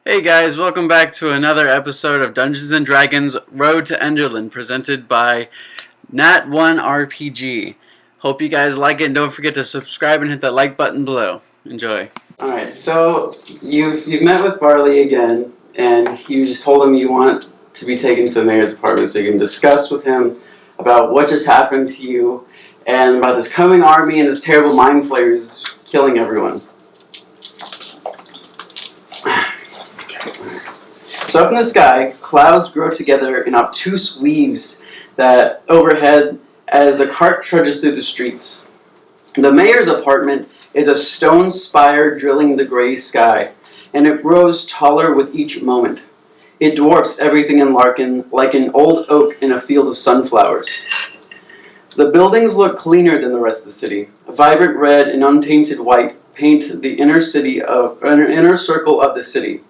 Hey guys, welcome back to another episode of Dungeons & Dragons Road to Enderlynn, presented by Nat1 RPG. Hope you guys like it, and don't forget to subscribe and hit that like button below. Enjoy. Alright, so you've met with Barley again, and you just told him you want to be taken to the mayor's apartment so you can discuss with him about what just happened to you, and about this coming army and this terrible mind flayers killing everyone. So up in the sky, clouds grow together in obtuse weaves that overhead as the cart trudges through the streets. The mayor's apartment is a stone spire drilling the gray sky, and it grows taller with each moment. It dwarfs everything in Larkin like an old oak in a field of sunflowers. The buildings look cleaner than the rest of the city. Vibrant red and untainted white paint the inner circle of the city.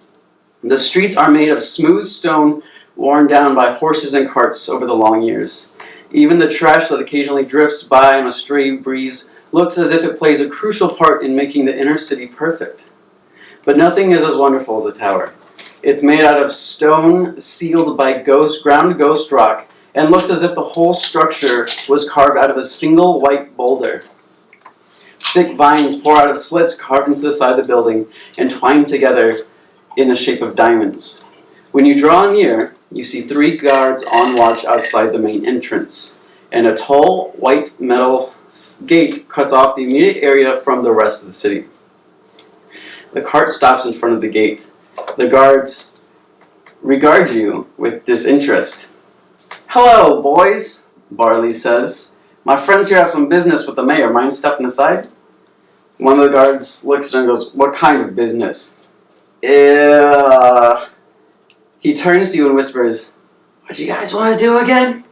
The streets are made of smooth stone worn down by horses and carts over the long years. Even the trash that occasionally drifts by on a stray breeze looks as if it plays a crucial part in making the inner city perfect. But nothing is as wonderful as a tower. It's made out of stone sealed by ground ghost rock and looks as if the whole structure was carved out of a single white boulder. Thick vines pour out of slits carved into the side of the building and twine together in the shape of diamonds. When you draw near, you see 3 guards on watch outside the main entrance, and a tall white metal gate cuts off the immediate area from the rest of the city. The cart stops in front of the gate. The guards regard you with disinterest. "Hello, boys," Barley says. "My friends here have some business with the mayor. Mind stepping aside?" One of the guards looks at him and goes, "What kind of business?" He turns to you and whispers, "What do you guys want to do again?"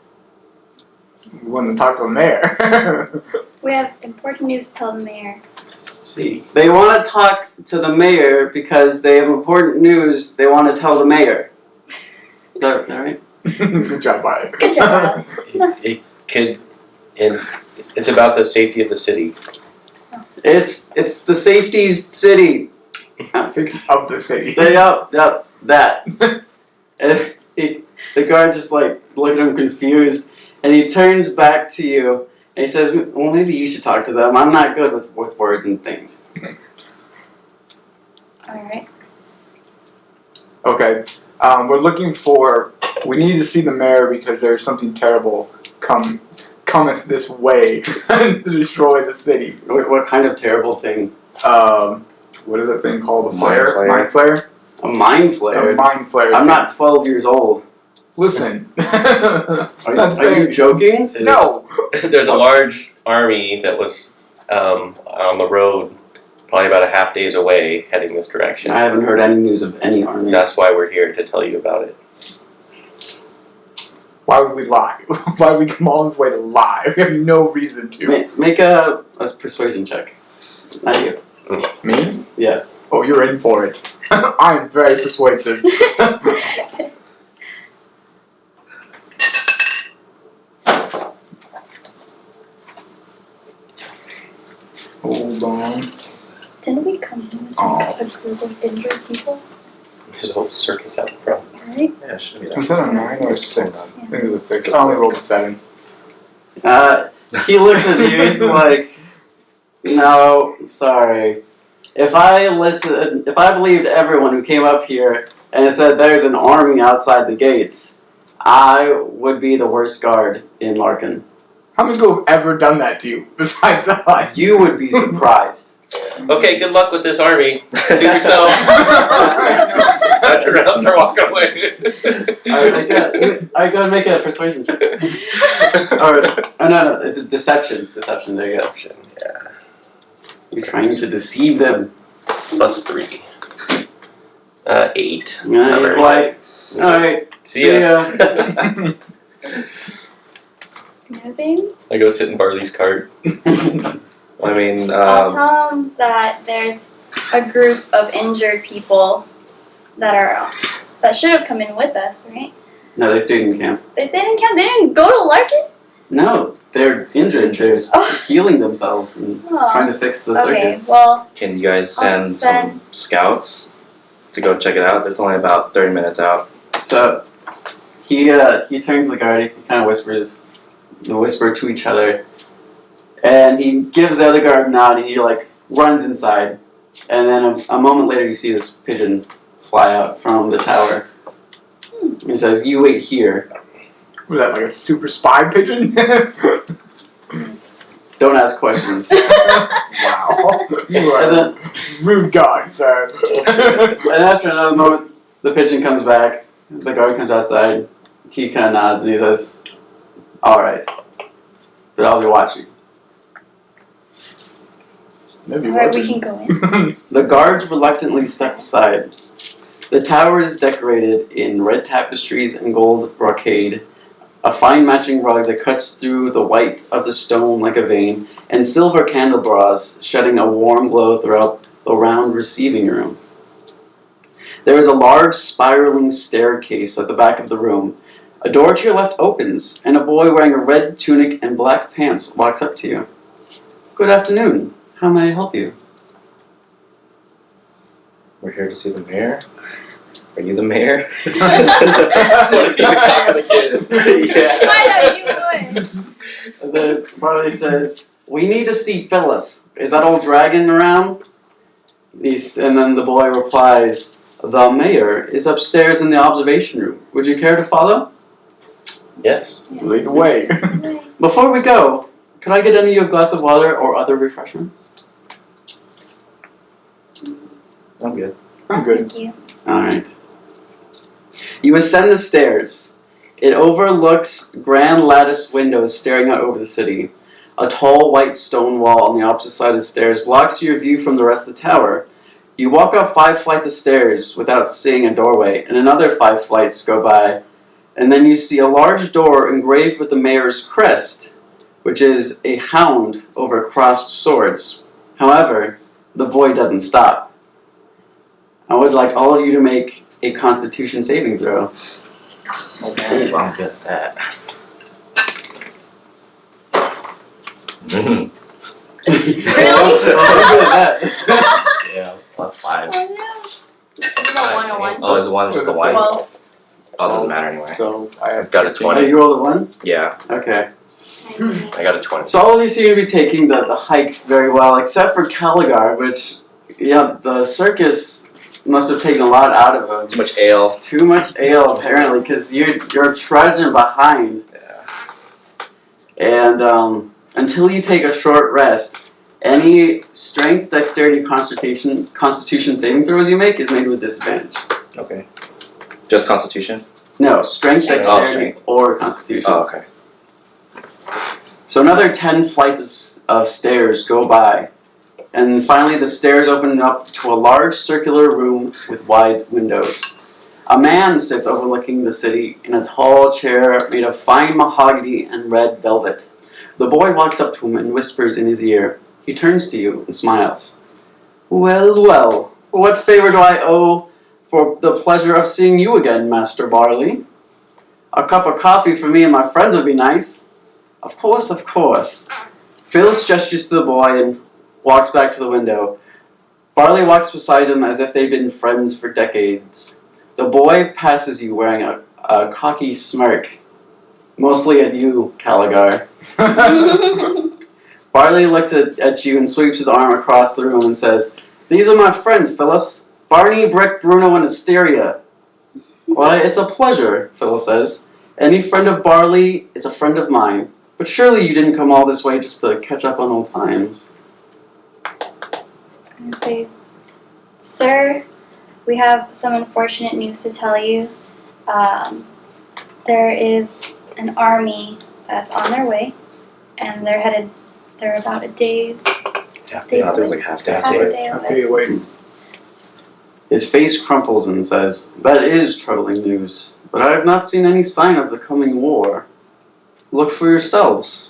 We want to talk to the mayor. We have important news to tell the mayor. See, they want to talk to the mayor because they have important news they want to tell the mayor. Is that right? Good job, Barley. Good job. It's about the safety of the city. It's the safety's city. Safety of the city. That. And the guard just look at him confused, and he turns back to you and he says, "Well, maybe you should talk to them. I'm not good with words and things." Alright. Okay. We need to see the mayor because there's something terrible cometh this way to destroy the city. What kind of terrible thing? What is that thing called? A Mind flare? flare. Mind flare? A mind flare? A mind flare. I'm not 12 years old. Listen. Are you joking? No. There's a large army that was on the road, probably about a half day's away, heading this direction. I haven't heard any news of any army. That's why we're here to tell you about it. Why would we lie? Why would we come all this way to lie? We have no reason to. Make a persuasion check. Not you. Me? Yeah. Oh, you're in for it. I'm very persuasive. Hold on. Didn't we come in with a group of injured people? There's a whole circus out front. Right? Yeah, it should be Was that a 9 or a 6? I think it was a 6. I only rolled a 7. He looks at you. He's like, "No, sorry. If I believed everyone who came up here and it said there's an army outside the gates, I would be the worst guard in Larkin. How many people have ever done that to you besides I? You would be surprised." Okay, good luck with this army. Suit yourself. I turn around and walk away. Alright, go and make a persuasion check. No, it's a deception. Deception, there you go. Deception, yeah. You're trying to deceive them. +3. 8. And he's like, "Alright, See ya." Nothing? I go sit in Barley's cart. I mean, I'll tell him that there's a group of injured people that should have come in with us, right? No, they stayed in camp. They stayed in camp? They didn't go to Larkin? No, they're injured. They're just healing themselves and trying to fix the Okay, circus. well, Can you guys I'll send some scouts? to go check it out. It's only about 30 minutes out. So he turns to the guard. He kind of whisper to each other, and he gives the other guard a nod. And he like runs inside, and then a moment later, you see this pigeon fly out from the tower. He says, "You wait here. Was that like a super spy pigeon? Don't ask questions." Wow. You are And then, a rude guard, sir. and after another moment, the pigeon comes back. The guard comes outside. He kind of nods and he says, "All right, but I'll be watching." Maybe Alright, we watching. can go in. The guards reluctantly step aside. The tower is decorated in red tapestries and gold brocade, a fine matching rug that cuts through the white of the stone like a vein, and silver candelabras shedding a warm glow throughout the round receiving room. There is a large spiraling staircase at the back of the room. A door to your left opens, and a boy wearing a red tunic and black pants walks up to you. "Good afternoon. How may I help you?" We're here to see the mayor. Are you the mayor? Want to see the cock of the kids? Yeah. Why don't you win? The Barley says, "We need to see Phyllis. Is that old dragon around?" And then the boy replies, "The mayor is upstairs in the observation room. Would you care to follow?" Yes. Lead the way. "Before we go, could I get any of you a glass of water or other refreshments?" I'm good. I'm good. Thank you. Alright. You ascend the stairs. It overlooks grand lattice windows staring out over the city. A tall white stone wall on the opposite side of the stairs blocks your view from the rest of the tower. You walk up 5 flights of stairs without seeing a doorway, and another 5 flights go by. And then you see a large door engraved with the mayor's crest, which is a hound over crossed swords. However, the boy doesn't stop. I would like all of you to make a Constitution saving throw. So bad. I'm good at that. Mhm. Yeah, that's 5. Oh no. Is it a 101? Oh, is the one just a 1? Well, Oh, it doesn't matter anyway. So I have I've got a 13. Oh, 20. you rolled a 1? Yeah, Okay. I got a 20. So all of you seem to be taking the hike very well, except for Caligar, which, yeah, the circus must have taken a lot out of him. Too much ale. Too much ale, apparently, because you're trudging behind. Yeah. And until you take a short rest, any strength, dexterity, constitution saving throws you make is made with disadvantage. Okay. Just Constitution? No, strength, Strength. dexterity, Oh, or constitution. Oh, okay. So another 10 flights of stairs go by. And finally the stairs open up to a large circular room with wide windows. A man sits overlooking the city in a tall chair made of fine mahogany and red velvet. The boy walks up to him and whispers in his ear. He turns to you and smiles. "Well, well, what favor do I owe for the pleasure of seeing you again, Master Barley? A cup of coffee for me and my friends would be nice." Of course, of course." Phyllis gestures to the boy and walks back to the window. Barley walks beside him as if they've been friends for decades. The boy passes you wearing a cocky smirk. Mostly at you, Caligar. Barley looks at you and sweeps his arm across the room and says, "These are my friends, Phyllis. Barney, Brick, Bruno, and Asteria." "Why, it's a pleasure," Phyllis says. "Any friend of Barley is a friend of mine. But surely you didn't come all this way just to catch up on old times." and say, "Sir, we have some unfortunate news to tell you. There is an army that's on their way, and they're about a day's Yeah, there was like half day. half a Right? day I'll away." tell you what. His face crumples and says, "That is troubling news, but I have not seen any sign of the coming war. Look for yourselves."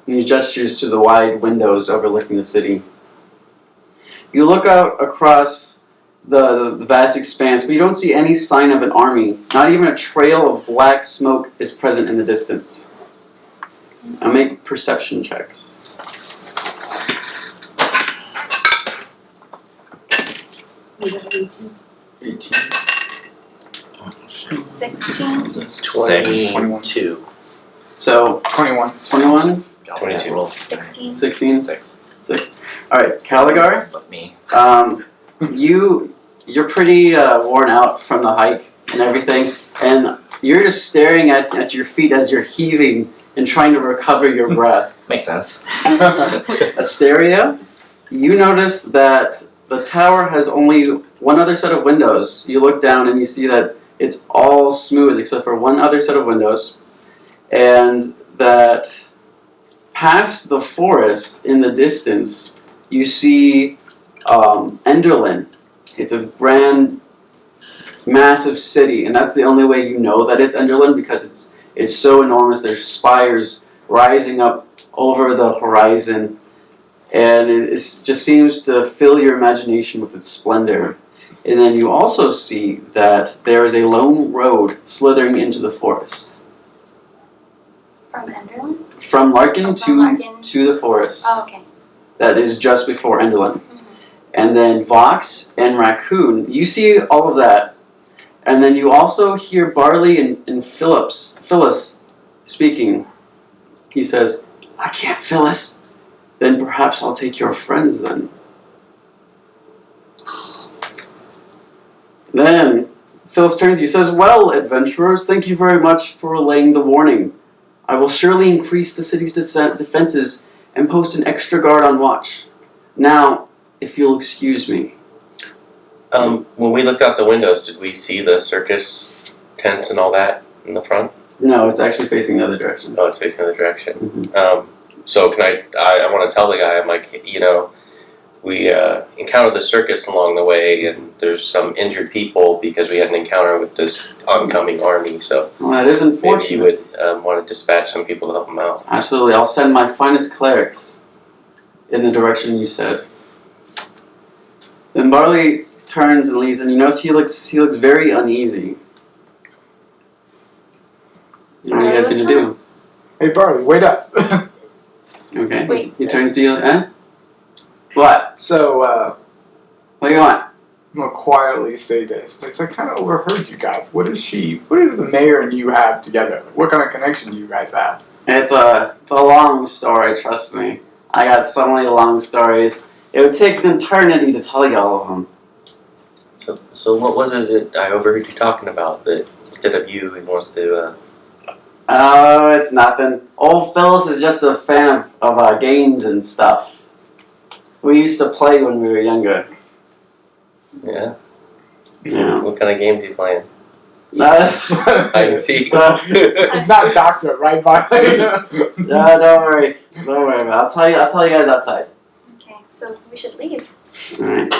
And he gestures to the wide windows overlooking the city. You look out across the vast expanse, but you don't see any sign of an army. Not even a trail of black smoke is present in the distance. Now make perception checks. 18. 16. 22. So 21. 21, 22. 16. 16, 6. 6. All right, Caligar. But me. You're pretty worn out from the hike and everything, and you're just staring at your feet as you're heaving and trying to recover your breath. Makes sense. Asteria, you notice that the tower has only one other set of windows. You look down and you see that it's all smooth except for one other set of windows, and that past the forest in the distance, you see Enderlynn. It's a grand, massive city, and that's the only way you know that it's Enderlynn because it's so enormous. There's spires rising up over the horizon, and it just seems to fill your imagination with its splendor. And then you also see that there is a lone road slithering into the forest. From Enderlynn? From Larkin Oh, to from Larkin. to the forest. Oh, okay. That is just before Enderlynn. Mhm. And then Vox and Raccoon, you see all of that. And then you also hear Barley and Phyllis speaking. He says, I can't, Phyllis. Then perhaps I'll take your friends then. Then Phyllis turns to you and says, well, adventurers, thank you very much for relaying the warning. I will surely increase the city's defenses and post an extra guard on watch. Now, if you'll excuse me. When we looked out the windows, did we see the circus tents and all that in the front? No, it's actually facing the other direction. Oh, it's facing the other direction. Mhm. So can I want to tell the guy, I'm like, we encountered the circus along the way, and there's some injured people because we had an encounter with this oncoming army. So Well, that is maybe you unfortunate. would want to dispatch some people to help them out. Absolutely, I'll send my finest clerics in the direction you said. Then Barley turns and leaves, and you notice he looks very uneasy. What are you guys gonna do? Hey, Barley, wait up. Okay. Wait. He turns to you, What? So, What do you want? I'm gonna quietly say this. I kind of overheard you guys. What does the mayor and you have together? What kind of connection do you guys have? It's a long story, trust me. I got so many long stories. It would take an eternity to tell you all of them. So what was it that I overheard you talking about? That instead of you, he wants to. Oh, it's nothing. Old Phyllis is just a fan of games and stuff. We used to play when we were younger. Yeah. Yeah. What kind of games are you playing? No, I can see. It's not doctor, right, Barley? don't worry. Don't worry about it. I'll tell you guys outside. Okay, so we should leave. Alright.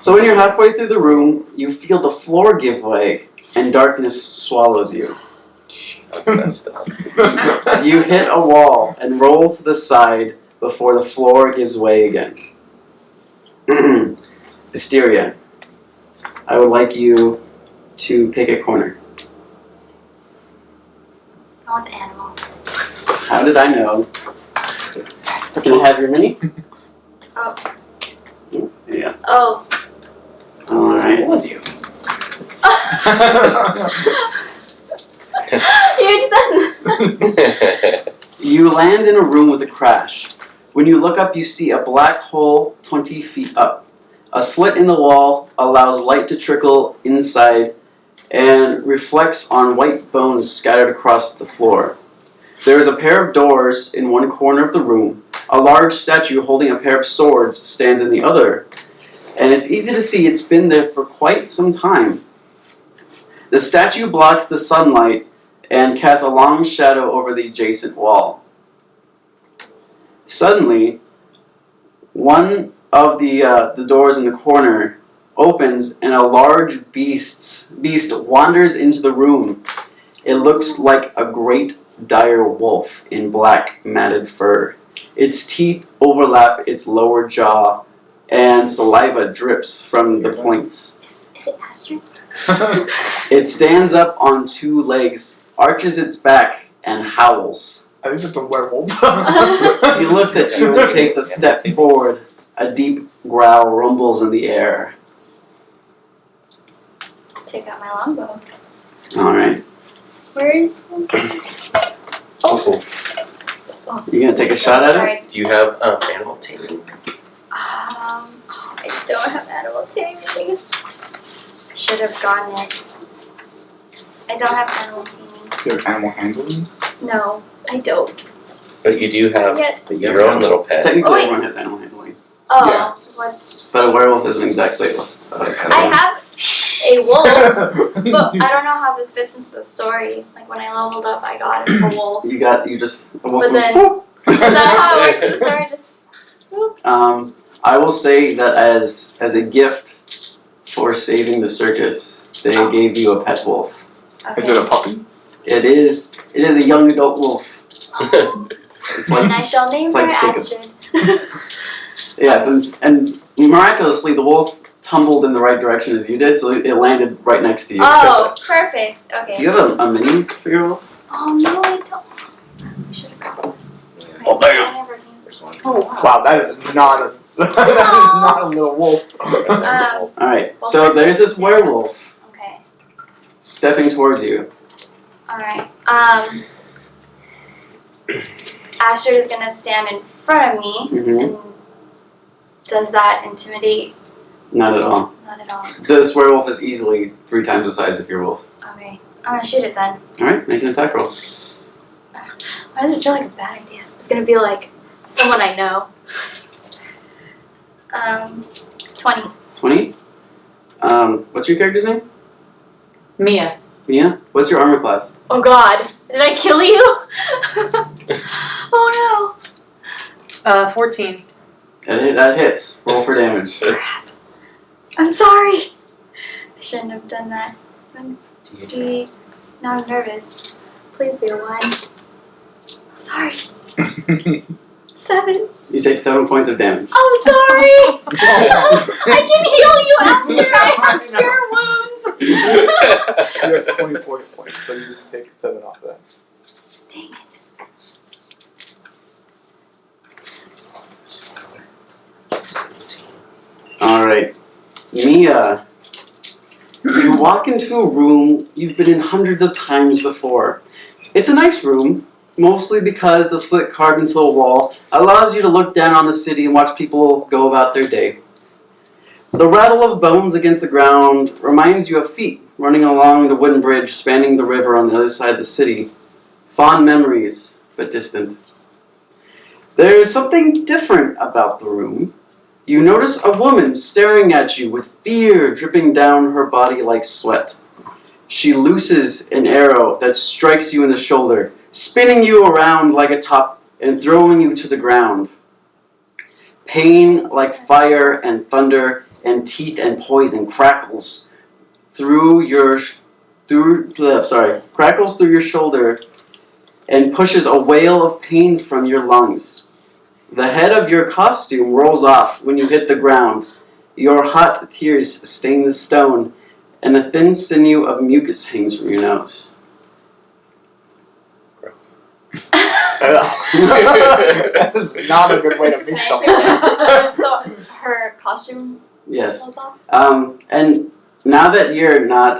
So when you're halfway through the room, you feel the floor give way and darkness swallows you. That's messed up. You hit a wall and roll to the side before the floor gives way again. Hysteria, I would like you to pick a corner. I want the animal. How did I know? Can I have your mini? Oh. Yeah. Oh. Alright. What was you? Huge then. You land in a room with a crash. When you look up, you see a black hole 20 feet up. A slit in the wall allows light to trickle inside and reflects on white bones scattered across the floor. There is a pair of doors in one corner of the room. A large statue holding a pair of swords stands in the other. And it's easy to see it's been there for quite some time. The statue blocks the sunlight and casts a long shadow over the adjacent wall. Suddenly, one of the doors in the corner opens and a large beast wanders into the room. It looks like a great dire wolf in black matted fur. Its teeth overlap its lower jaw and saliva drips from the points. Is it Astrid? It stands up on two legs, arches its back, and howls. I think it's a werewolf. He looks at you and takes a step forward. A deep growl rumbles in the air. take out my longbow. Alright. Where is one? Oh, You gonna take a shot at it? Alright. do you have animal taming? I don't have animal taming. I should have gotten it. I don't have animal taming. There's animal handling. No, I don't. But you do have Yet. your own little pet. Technically, Oh, wait. everyone has animal handling. Oh, Yeah. what? But a werewolf isn't exactly I have a wolf, but I don't know how this fits into the story. Like when I leveled up, I got a wolf. You just a wolf. But then, is that how it works in the story? Just whoop. I will say that as a gift for saving the circus, they gave you a pet wolf. Is Okay. it a puppy? It is a young adult wolf. It's And like I shall name it's her like Jacob. Astrid. yes, and miraculously the wolf tumbled in the right direction as you did, so it landed right next to you. Oh, perfect. Okay. Do you have a mini for your wolf? Oh no, I don't. I should have got one. Oh, bam. I never can. There's one. Oh wow. Wow, that is not a that is not a little wolf. All right. Well, So first there's this let's- werewolf Okay. stepping towards you. All right. Astrid is gonna stand in front of me, Mm-hmm. and does that intimidate? Not at all. Not at all. This werewolf is easily 3 times the size of your wolf. Okay. I'm gonna shoot it then. All right. Make an attack roll. Why does it feel like a bad idea? It's gonna be like someone I know. 20. 20. What's your character's name? Mia. Mia. What's your armor class? Oh God! Did I kill you? Oh 14. That hits. Roll for damage. no! I'm sorry. I shouldn't have done that. Gee, now I'm nervous. Please be a 1. I'm sorry. 7. You take 7 points of damage. I'm sorry. I can heal you after I have cure wounds. You have 24 points, so you just take 7 off that. Dang it. Alright. Mia, you walk into a room you've been in hundreds of times before. It's a nice room, mostly because the slit carved into the wall allows you to look down on the city and watch people go about their day. The rattle of bones against the ground reminds you of feet running along the wooden bridge spanning the river on the other side of the city. Fond memories, but distant. There's something different about the room. You notice a woman staring at you with fear dripping down her body like sweat. She looses an arrow that strikes you in the shoulder, spinning you around like a top and throwing you to the ground. Pain like fire and thunder and teeth and poison crackles through your shoulder and pushes a wail of pain from your lungs. The head of your costume rolls off when you hit the ground. Your hot tears stain the stone, and a thin sinew of mucus hangs from your nose. That is not a good way to meet Can I someone. take that? So her costume Yes. falls off? And now that you're not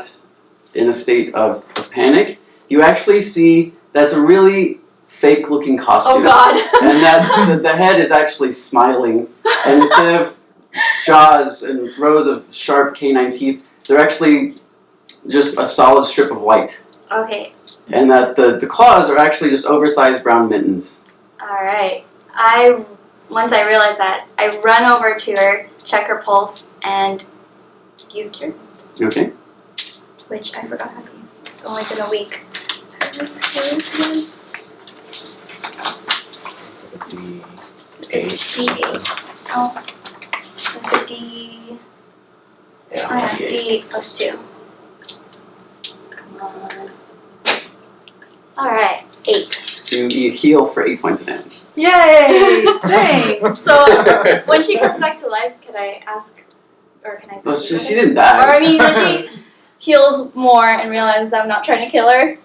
in a state of panic, you actually see that's a really fake-looking costume. Oh God! And that the head is actually smiling. And instead of jaws and rows of sharp canine teeth, they're actually just a solid strip of white. Okay. And that the claws are actually just oversized brown mittens. All right. Once I realize that, I run over to her, check her pulse, and use cure wounds, Okay? which I forgot how to use. It's only been a week. D8. Oh, that's a D. Yeah, I have D8. D8 plus 2. Come on. Alright, 8. So you heal for 8 points of damage. Yay! Thanks. So, when she comes back to life, can I ask, or can I Well, speak she with her? didn't die. Or I mean, when she heals more and realizes I'm not trying to kill her,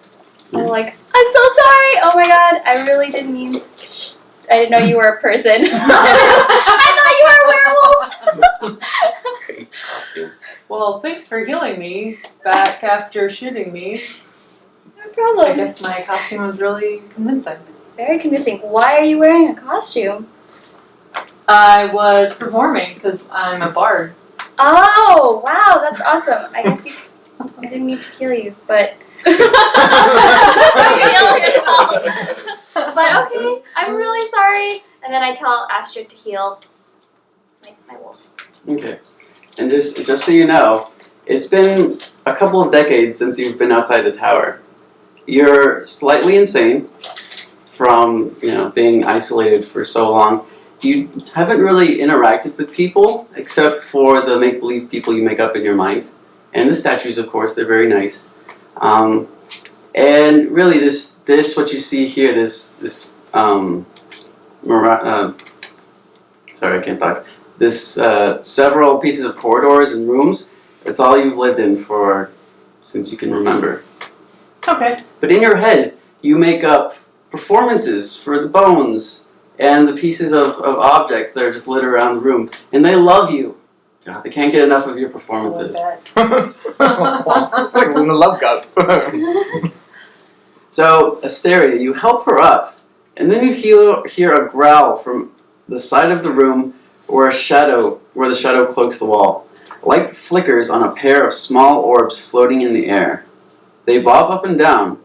I'm like, I'm so sorry! Oh my god, I really didn't mean... I didn't know you were a person. I thought you were a werewolf! Great costume. Well, thanks for healing me back after shooting me. No I problem. guess my costume was really convincing. It's very convincing. Why are you wearing a costume? I was performing because I'm a bard. Oh, wow, that's awesome. I guess you. I didn't mean to kill you, but. You yell yourself. But okay, I'm really sorry. And then I tell Astrid to heal my wolf. Okay. And just so you know, it's been a couple of decades since you've been outside the tower. You're slightly insane from, being isolated for so long. You haven't really interacted with people except for the make-believe people you make up in your mind. And the statues, of course, they're very nice. And really, this what you see here, sorry, I can't talk. This several pieces of corridors and rooms. It's all you've lived in since you can remember. Okay. But in your head, you make up performances for the bones and the pieces of objects that are just littered around the room, and they love you. They can't get enough of your performances. Like Luna Love Cup. So, Asteria, you help her up, and then you hear a growl from the side of the room where the shadow cloaks the wall. Light flickers on a pair of small orbs floating in the air. They bob up and down,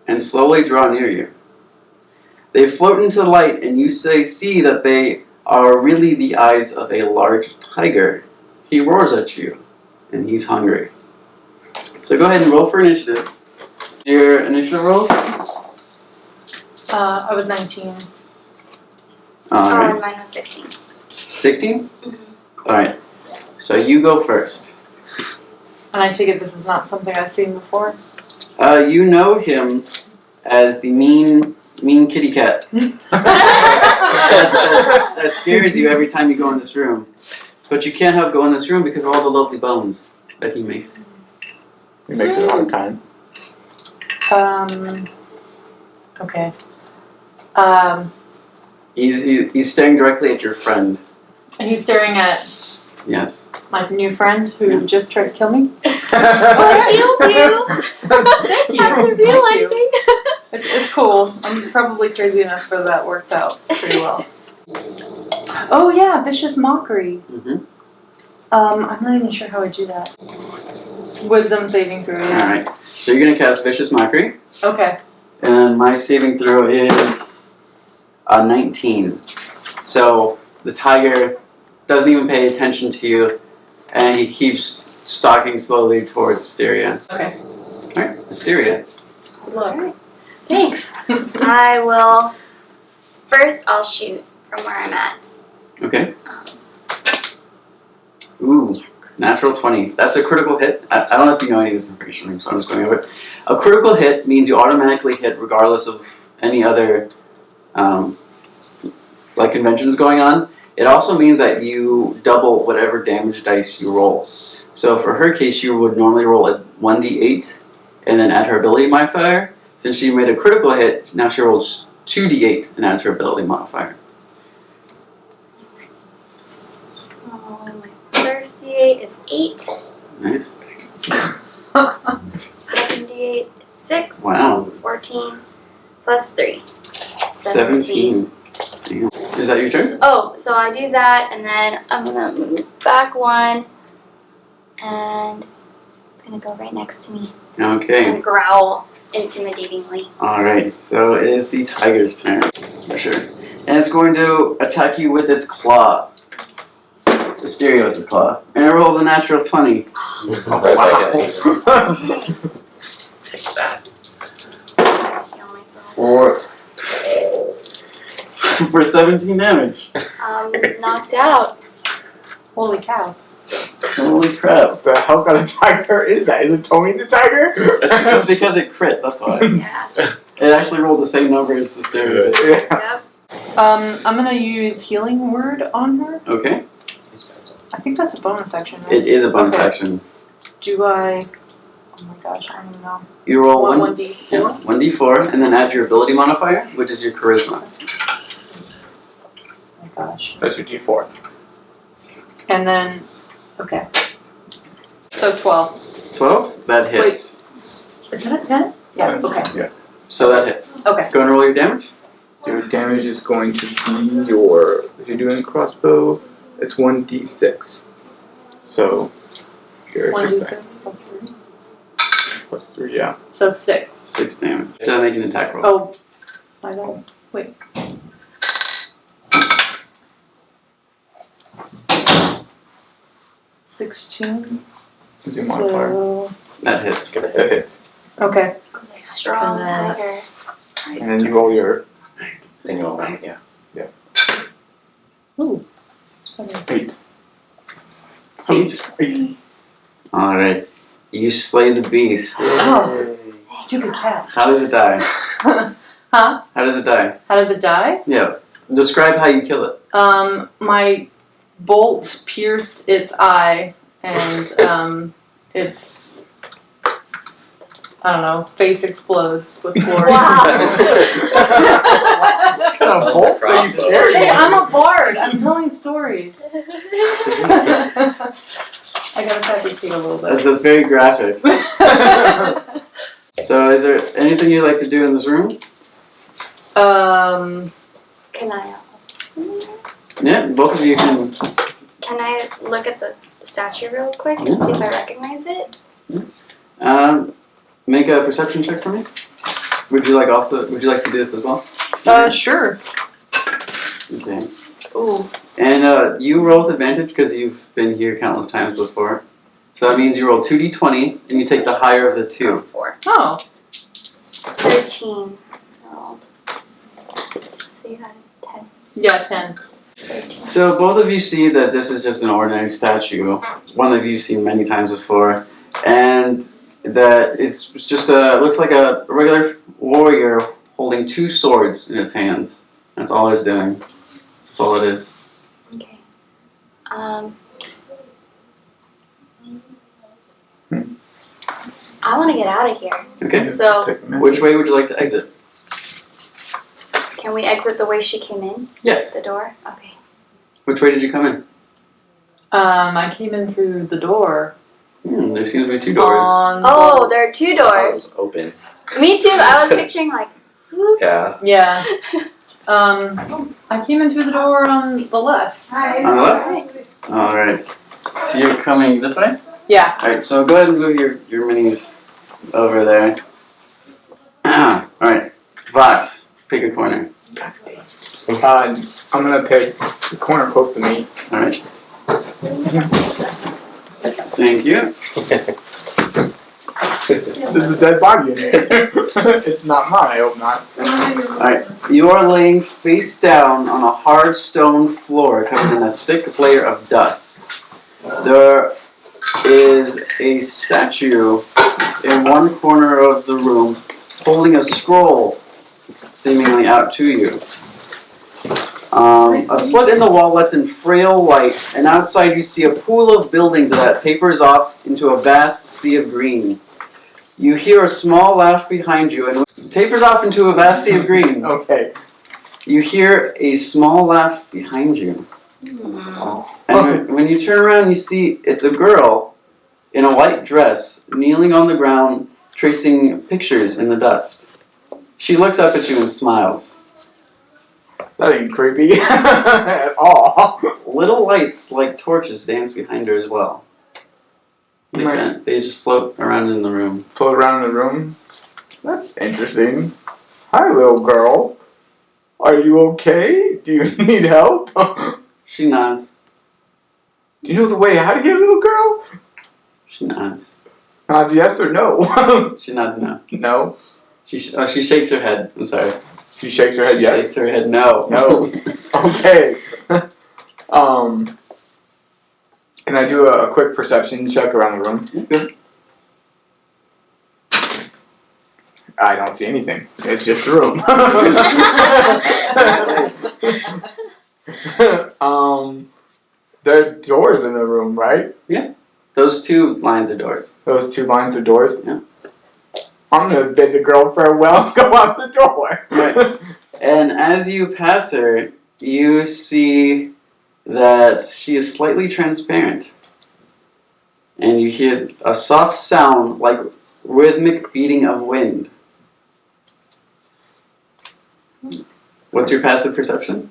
and slowly draw near you. They float into the light, and you see that they are really the eyes of a large tiger. He roars at you, and he's hungry. So go ahead and roll for initiative. Your initiative rolls? I was 19. Alright. And mine was 16. 16? Mhm. Alright. So you go first. And I take it this is not something I've seen before. You know him as the mean kitty cat. that scares you every time you go in this room. But you can't go in this room because of all the lovely bones that he makes. He makes it all the time. Okay. He's staring directly at your friend. And he's staring at Yes. my new friend who just tried to kill me. I healed you Thank you. after Thank you. realizing. It's cool. I'm probably crazy enough for that works out pretty well. Oh yeah, vicious mockery. Mm-hmm. I'm not even sure how I do that. Wisdom saving throw. Yeah. Alright. So you're going to cast Vicious Mockery. Okay. And my saving throw is a 19. So the tiger doesn't even pay attention to you, and he keeps stalking slowly towards Asteria. Okay. Alright, Asteria. Look. Thanks. I will. First, I'll shoot from where I'm at. Okay. Ooh, natural 20. That's a critical hit. I don't know if you know any of this information, so I'm just going over it. A critical hit means you automatically hit regardless of any other conventions going on. It also means that you double whatever damage dice you roll. So for her case, you would normally roll a 1d8 and then add her ability modifier. Since she made a critical hit, now she rolls 2d8 and adds her ability modifier. Oh, my first D8 is 8. Nice. 78 is 6. Wow. 14 plus 3. 17. Damn. Is that your turn? Oh, so I do that, and then I'm gonna move back 1, and it's gonna go right next to me Okay. and growl intimidatingly. Alright, so it is the tiger's turn. For sure. And it's going to attack you with its claw. Asteria with its claw. And it rolls a natural 20. Right back at me. Dang. Take that. Heal myself. For 17 damage. Knocked out. Holy cow. Holy crap. The hell kind of tiger is that? Is it Tony the tiger? That's because it crit, that's why. Yeah. It actually rolled the same number as Asteria. Yeah. Yep. I'm gonna use healing word on her. Okay. I think that's a bonus action, right? It is a bonus Okay. action. Do I? Oh my gosh, I don't even know. You roll 1d4. Yeah, 1d4 and then add your ability modifier, which is your charisma. Oh my gosh. That's your D4. And then, okay. So 12. 12? That hits. Is that a 10? Yeah, okay. Yeah. So that hits. Okay. Go and roll your damage. Your damage is going to be your. If you're doing a crossbow, it's 1d6. So. Your 1d6 plus 3. plus 3, yeah. So 6. 6 damage. So make an attack roll. Oh, I don't. Wait. $16. Is your modifier? So, That hits. It's gonna That hit. hits. okay. Strong And then- tiger. And then you roll your Then you all yeah. Ooh. 8. 8. 8. Alright. You slay the beast. Oh, stupid cat. How does it die? Huh? How does it die? How does it die? Yeah. Describe how you kill it. My bolt pierced its eye, and its, I don't know, face explodes with glory. Wow. What kind of bolts are you Crossbow. carrying? Hey, I'm a bard. I'm telling stories. I gotta fabricate a little That's bit. very graphic. So is there anything you'd like to do in this room? Can I? Yeah, both of you can. Can I look at the statue real quick and see if I recognize it? Make a perception check for me. Would you like to do this as well? Sure. Okay. Ooh. And you roll with advantage because you've been here countless times before. So that means you roll 2d20 and you take the higher of the two. 4. Oh. 13. I rolled. So you had 10. Yeah, 10. 13. So both of you see that this is just an ordinary statue, one that you've seen many times before, and that it's just looks like a regular warrior holding 2 swords in its hands. That's all it's doing. That's all it is. Okay. I want to get out of here. Okay. So, Take a minute. Which way would you like to exit? can we exit the way she came in? Yes. The door? Okay. Which way did you come in? I came in through the door. There seems to be 2 doors. On Oh, there are 2 It doors. was open. Me too. I was picturing like, whoop. Yeah. Yeah. I came in through the door on the left. On the left? Alright. So you're coming this way? Yeah. Alright, so go ahead and move your minis over there. Alright. Vox, pick a corner. I'm gonna pick the corner close to me. Alright. Thank you. There's a dead body in there. It's not mine, I hope not. Alright. You are laying face down on a hard stone floor covered in a thick layer of dust. There is a statue in one corner of the room holding a scroll seemingly out to you. A slit in the wall lets in frail light, and outside you see a pool of buildings that tapers off into a vast sea of green. You hear a small laugh behind you, and it tapers off into a vast sea of green. Okay. You hear a small laugh behind you. And when you turn around, you see it's a girl in a white dress, kneeling on the ground, tracing pictures in the dust. She looks up at you and smiles. That ain't creepy at all. Little lights like torches dance behind her as well. They just float around in the room. Float around in the room. That's interesting. Hi, little girl. Are you okay? Do you need help? She nods. Do you know the way out of here, little girl? She nods. Nods yes or no? She nods no. No. She shakes her head. I'm sorry. She shakes her head She yes. shakes her head no. No. Okay. Can I do a quick perception check around the room? Yeah, good. I don't see anything. It's just a room. There are doors in the room, right? Those 2 lines are doors. Those 2 lines are doors? Yeah. I'm gonna bid the girl farewell and go out the door. Right. And as you pass her, you see that she is slightly transparent. and you hear a soft sound like rhythmic beating of wind. What's your passive perception?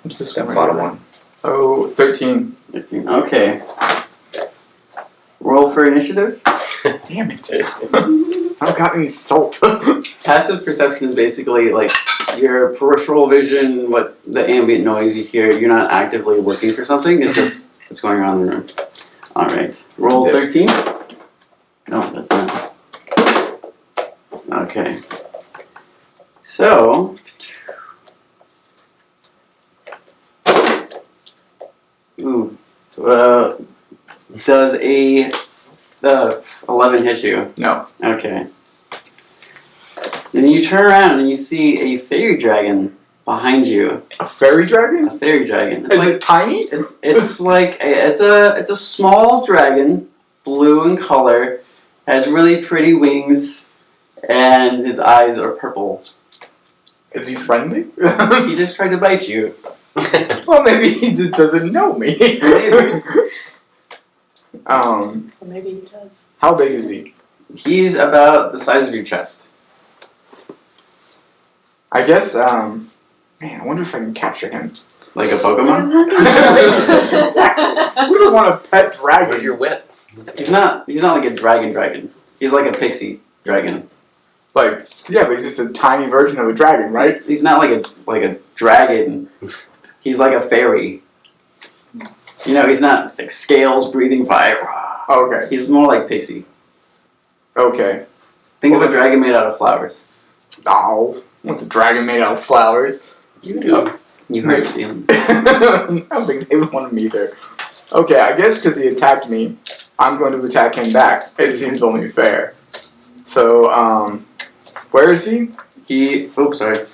What's this That one? bottom one. Oh, 13. 13. Okay. Roll for initiative. Damn it. I've got any salt. Passive perception is basically like your peripheral vision, what the ambient noise you hear. You're not actively looking for something. It's just what's going on in the room. All right. Roll 13. No, that's not. Okay. So. Ooh. Does a 11 hit you? No. Okay. Then you turn around and you see a fairy dragon behind you. A fairy dragon? A fairy dragon. Is it tiny? It's like it's a small dragon, blue in color, has really pretty wings, and its eyes are purple. Is he friendly? He just tried to bite you. Well, maybe he just doesn't know me. Maybe. Maybe he does. How big is he? He's about the size of your chest. I guess, man, I wonder if I can capture him. Like a Pokemon? Who doesn't want a pet dragon? Where's your whip? He's not like a dragon. He's like a pixie dragon. Like, yeah, but he's just a tiny version of a dragon, right? He's not like a dragon. He's like a fairy. You know, he's not like scales breathing fire. Okay. He's more like pixie. Okay. Think of a dragon made out of flowers. Oh, what's a dragon made out of flowers? You do. You hurt his feelings. I don't think they would want him either. Okay, I guess because he attacked me, I'm going to attack him back. It seems only fair. So, where is he? Oops, sorry.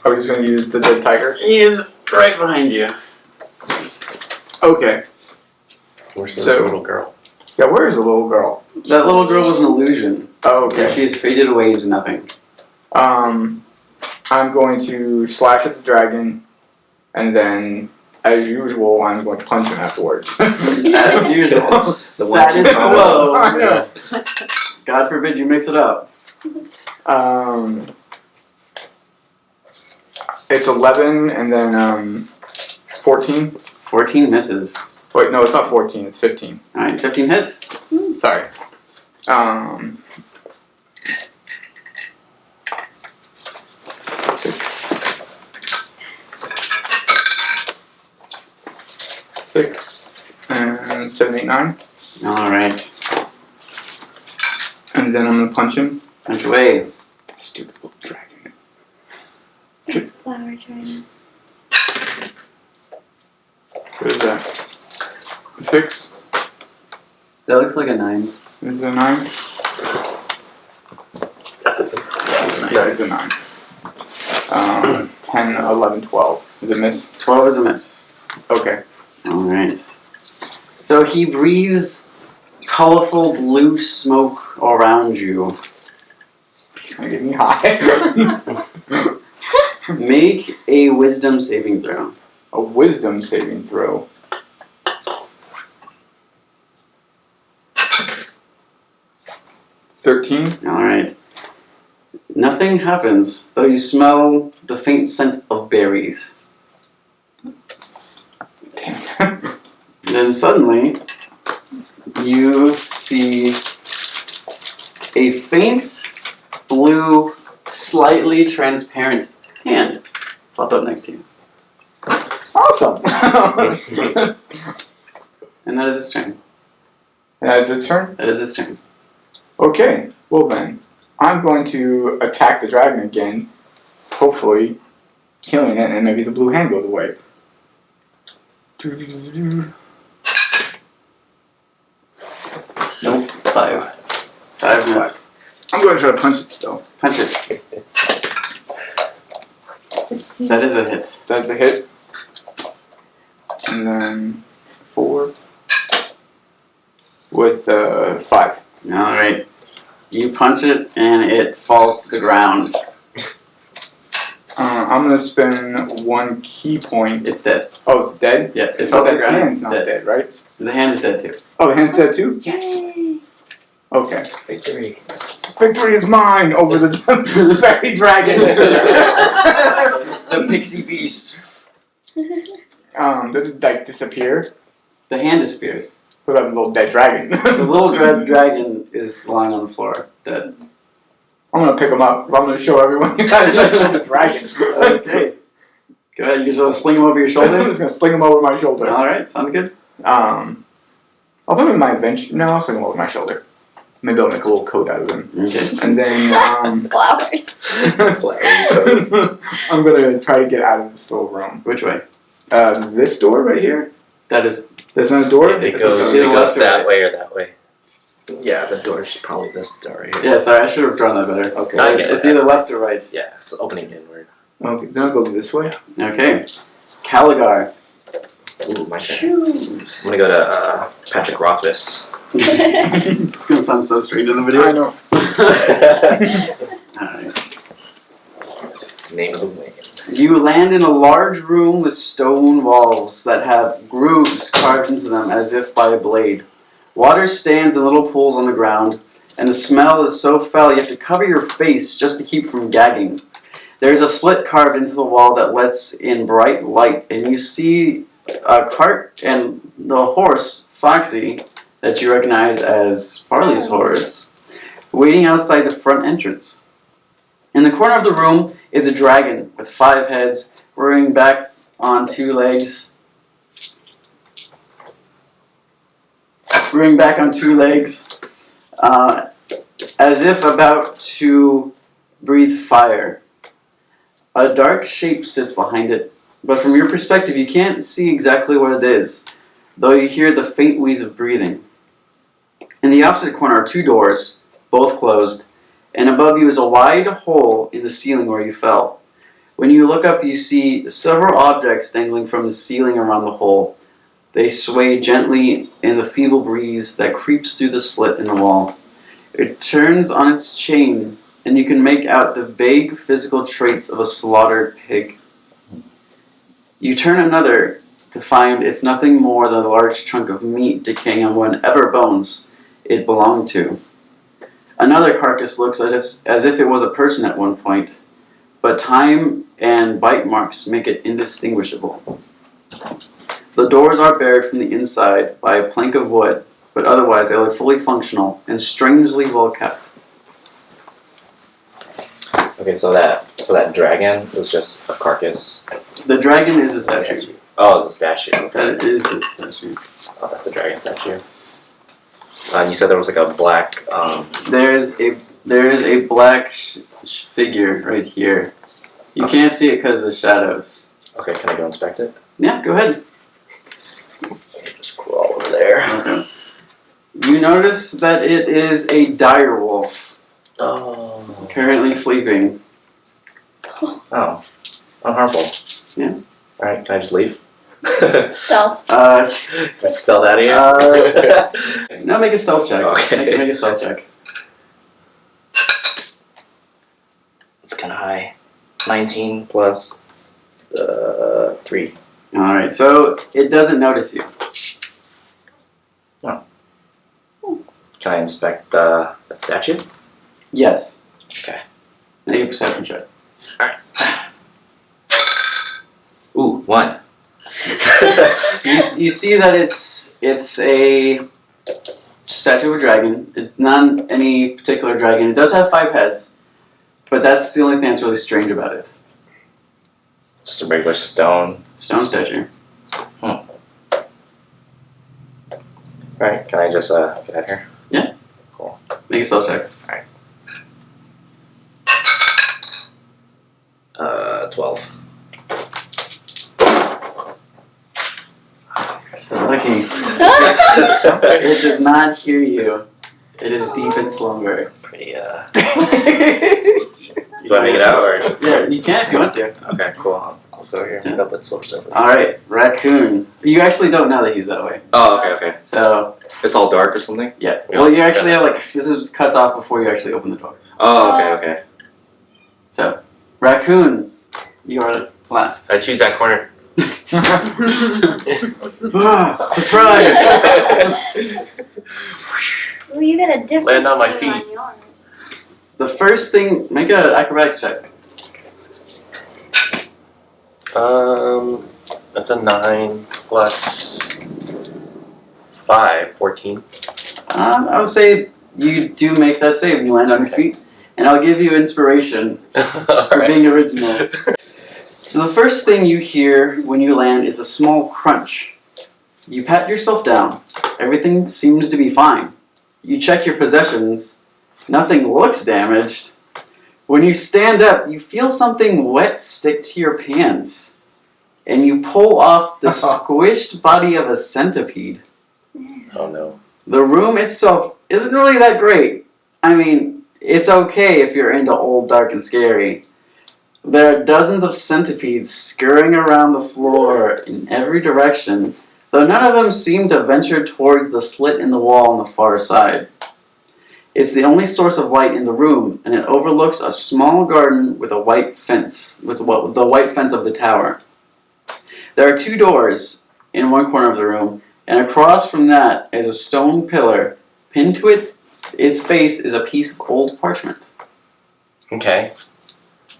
Are we just going to use the dead tiger? He is right behind you. Okay. Where's the So- little girl? Yeah, where is the little girl? That little girl was an illusion. Oh, And okay. she has faded away into nothing. I'm going to slash at the dragon, and then, as usual, I'm going to punch him afterwards. As usual. The Status one- quo. I know. God forbid you mix it up. It's 11, and then 14. 14 misses. Wait, no, it's not 14. It's 15. Alright, 15 hits. Sorry. Six and 7, 8, 9, Alright. and then I'm gonna punch him. Punch away. Stupid little dragon. Flower dragon. What is that? 6. That looks like a 9. Is it a 9? Yeah, it's a 9. 10, 11, 12. Is it miss? 12 is a miss. Okay. Alright. So he breathes colorful blue smoke around you. It's gonna get me high. Make a wisdom saving throw. A wisdom saving throw. $13. Alright. Nothing happens, though you smell the faint scent of berries. Damn it. Then suddenly, you see a faint blue, slightly transparent hand pop up next to you. Awesome. And that is his turn. That's its turn? That is his turn. Okay. Well then, I'm going to attack the dragon again, hopefully killing it, and maybe the blue hand goes away. Nope. 5. 5 miss. I'm going to try to punch it still. Punch it. 16. That is a hit. That's a hit. And then 4 with 5. Alright. You punch it and it falls to the ground. I'm gonna spend 1 key point. It's dead. Oh, it's dead? Yeah, it Oh, falls to the the ground. hand's not Dead. dead, right? The hand is dead too. Oh, the hand's dead too? Yay. Okay. Victory. Victory is mine over the fairy dragon. The pixie beast. Does it like disappear? The hand disappears. What about the little dead dragon? The little red dragon is lying on the floor, dead. I'm gonna pick him up. I'm gonna show everyone you guys like the dragon. Okay. Go ahead, you're just gonna sling him over your I'm shoulder? just gonna sling him over my shoulder. Alright, sounds good. I'll put him in my adventure. No, I'll sling him over my shoulder. Maybe I'll make a little coat out of him. Okay. And then, Flowers. I'm gonna try to get out of this little room. Which way? This door right here? That is. There's not a door? It goes that way or that way. Yeah, the door's probably this door right here. Yeah, sorry, I should have drawn that better. Okay. I get It's it. either left or right. Yeah, it's opening inward. Okay, then I'll go this way. Okay. Caligar. Ooh, my turn. I'm gonna go to Patrick Rothfuss. It's gonna sound so strange in the video. I know. Alright. Name of the wind. You land in a large room with stone walls that have grooves carved into them as if by a blade. Water stands in little pools on the ground, and the smell is so foul you have to cover your face just to keep from gagging. There's a slit carved into the wall that lets in bright light, and you see a cart and the horse, Foxy, that you recognize as Farley's horse, waiting outside the front entrance. In the corner of the room is a dragon with 5 heads, rearing back on 2 legs. As if about to breathe fire. A dark shape sits behind it, but from your perspective you can't see exactly what it is, though you hear the faint wheeze of breathing. In the opposite corner are 2 doors, both closed, and above you is a wide hole in the ceiling where you fell. When you look up, you see several objects dangling from the ceiling around the hole. They sway gently in the feeble breeze that creeps through the slit in the wall. It turns on its chain, and you can make out the vague physical traits of a slaughtered pig. You turn another to find it's nothing more than a large chunk of meat decaying on whatever bones it belonged to. Another carcass looks as if it was a person at one point, but time and bite marks make it indistinguishable. The doors are barred from the inside by a plank of wood, but otherwise they look fully functional and strangely well kept. Okay, so that dragon was just a carcass. The dragon is the statue. Oh, it's a statue. Okay. That is the statue. Oh, that's the dragon statue. You said there was like a black. There is a black figure right here. You can't see it because of the shadows. Okay, can I go inspect it? Yeah, go ahead. Just crawl over there. Okay. You notice that it is a dire wolf Oh. currently sleeping. Oh. Unharmful. Yeah. Alright, can I just leave? Stealth. Let's stealth out of here. No, make a stealth check. Okay. Make a stealth check. It's kind of high. 19 plus 3. Alright, so it doesn't notice you. Can I inspect that statue? Yes. Okay. Make a perception check. Ooh, 1. You see that it's a statue of a dragon. It's not any particular dragon. It does have 5 heads, but that's the only thing that's really strange about it. Just a regular stone. Stone statue. Alright, can I just get out of here? Yeah. Cool. Make a stealth check. 12. You're so lucky. It does not hear you. It is deep in slumber. Pretty, Do Do I make it out, or? Yeah, you can if you want to. Okay, cool. I'll go here and pick up that silver surfer. Alright, raccoon. You actually don't know that he's that way. Oh, okay. So, It's all dark or something? yeah. Well, you actually have this cuts off before you actually open the door. Oh, okay. So, raccoon. You are last. I choose that corner. Surprise! Ooh, you get a different Land on my thing feet. on yours. The first thing, make an acrobatics check. That's a 9 plus 5, 14. I would say you do make that save. You land on your feet, and I'll give you inspiration for being original. So the first thing you hear when you land is a small crunch. You pat yourself down. Everything seems to be fine. You check your possessions. Nothing looks damaged. When you stand up, you feel something wet stick to your pants. And you pull off the squished body of a centipede. Oh no. The room itself isn't really that great. I mean, it's okay if you're into old, dark, and scary. There are dozens of centipedes scurrying around the floor in every direction, though none of them seem to venture towards the slit in the wall on the far side. It's the only source of light in the room, and it overlooks a small garden with a white fence, with the white fence of the tower. There are 2 doors in one corner of the room, and across from that is a stone pillar. Pinned to its base is a piece of old parchment. Okay.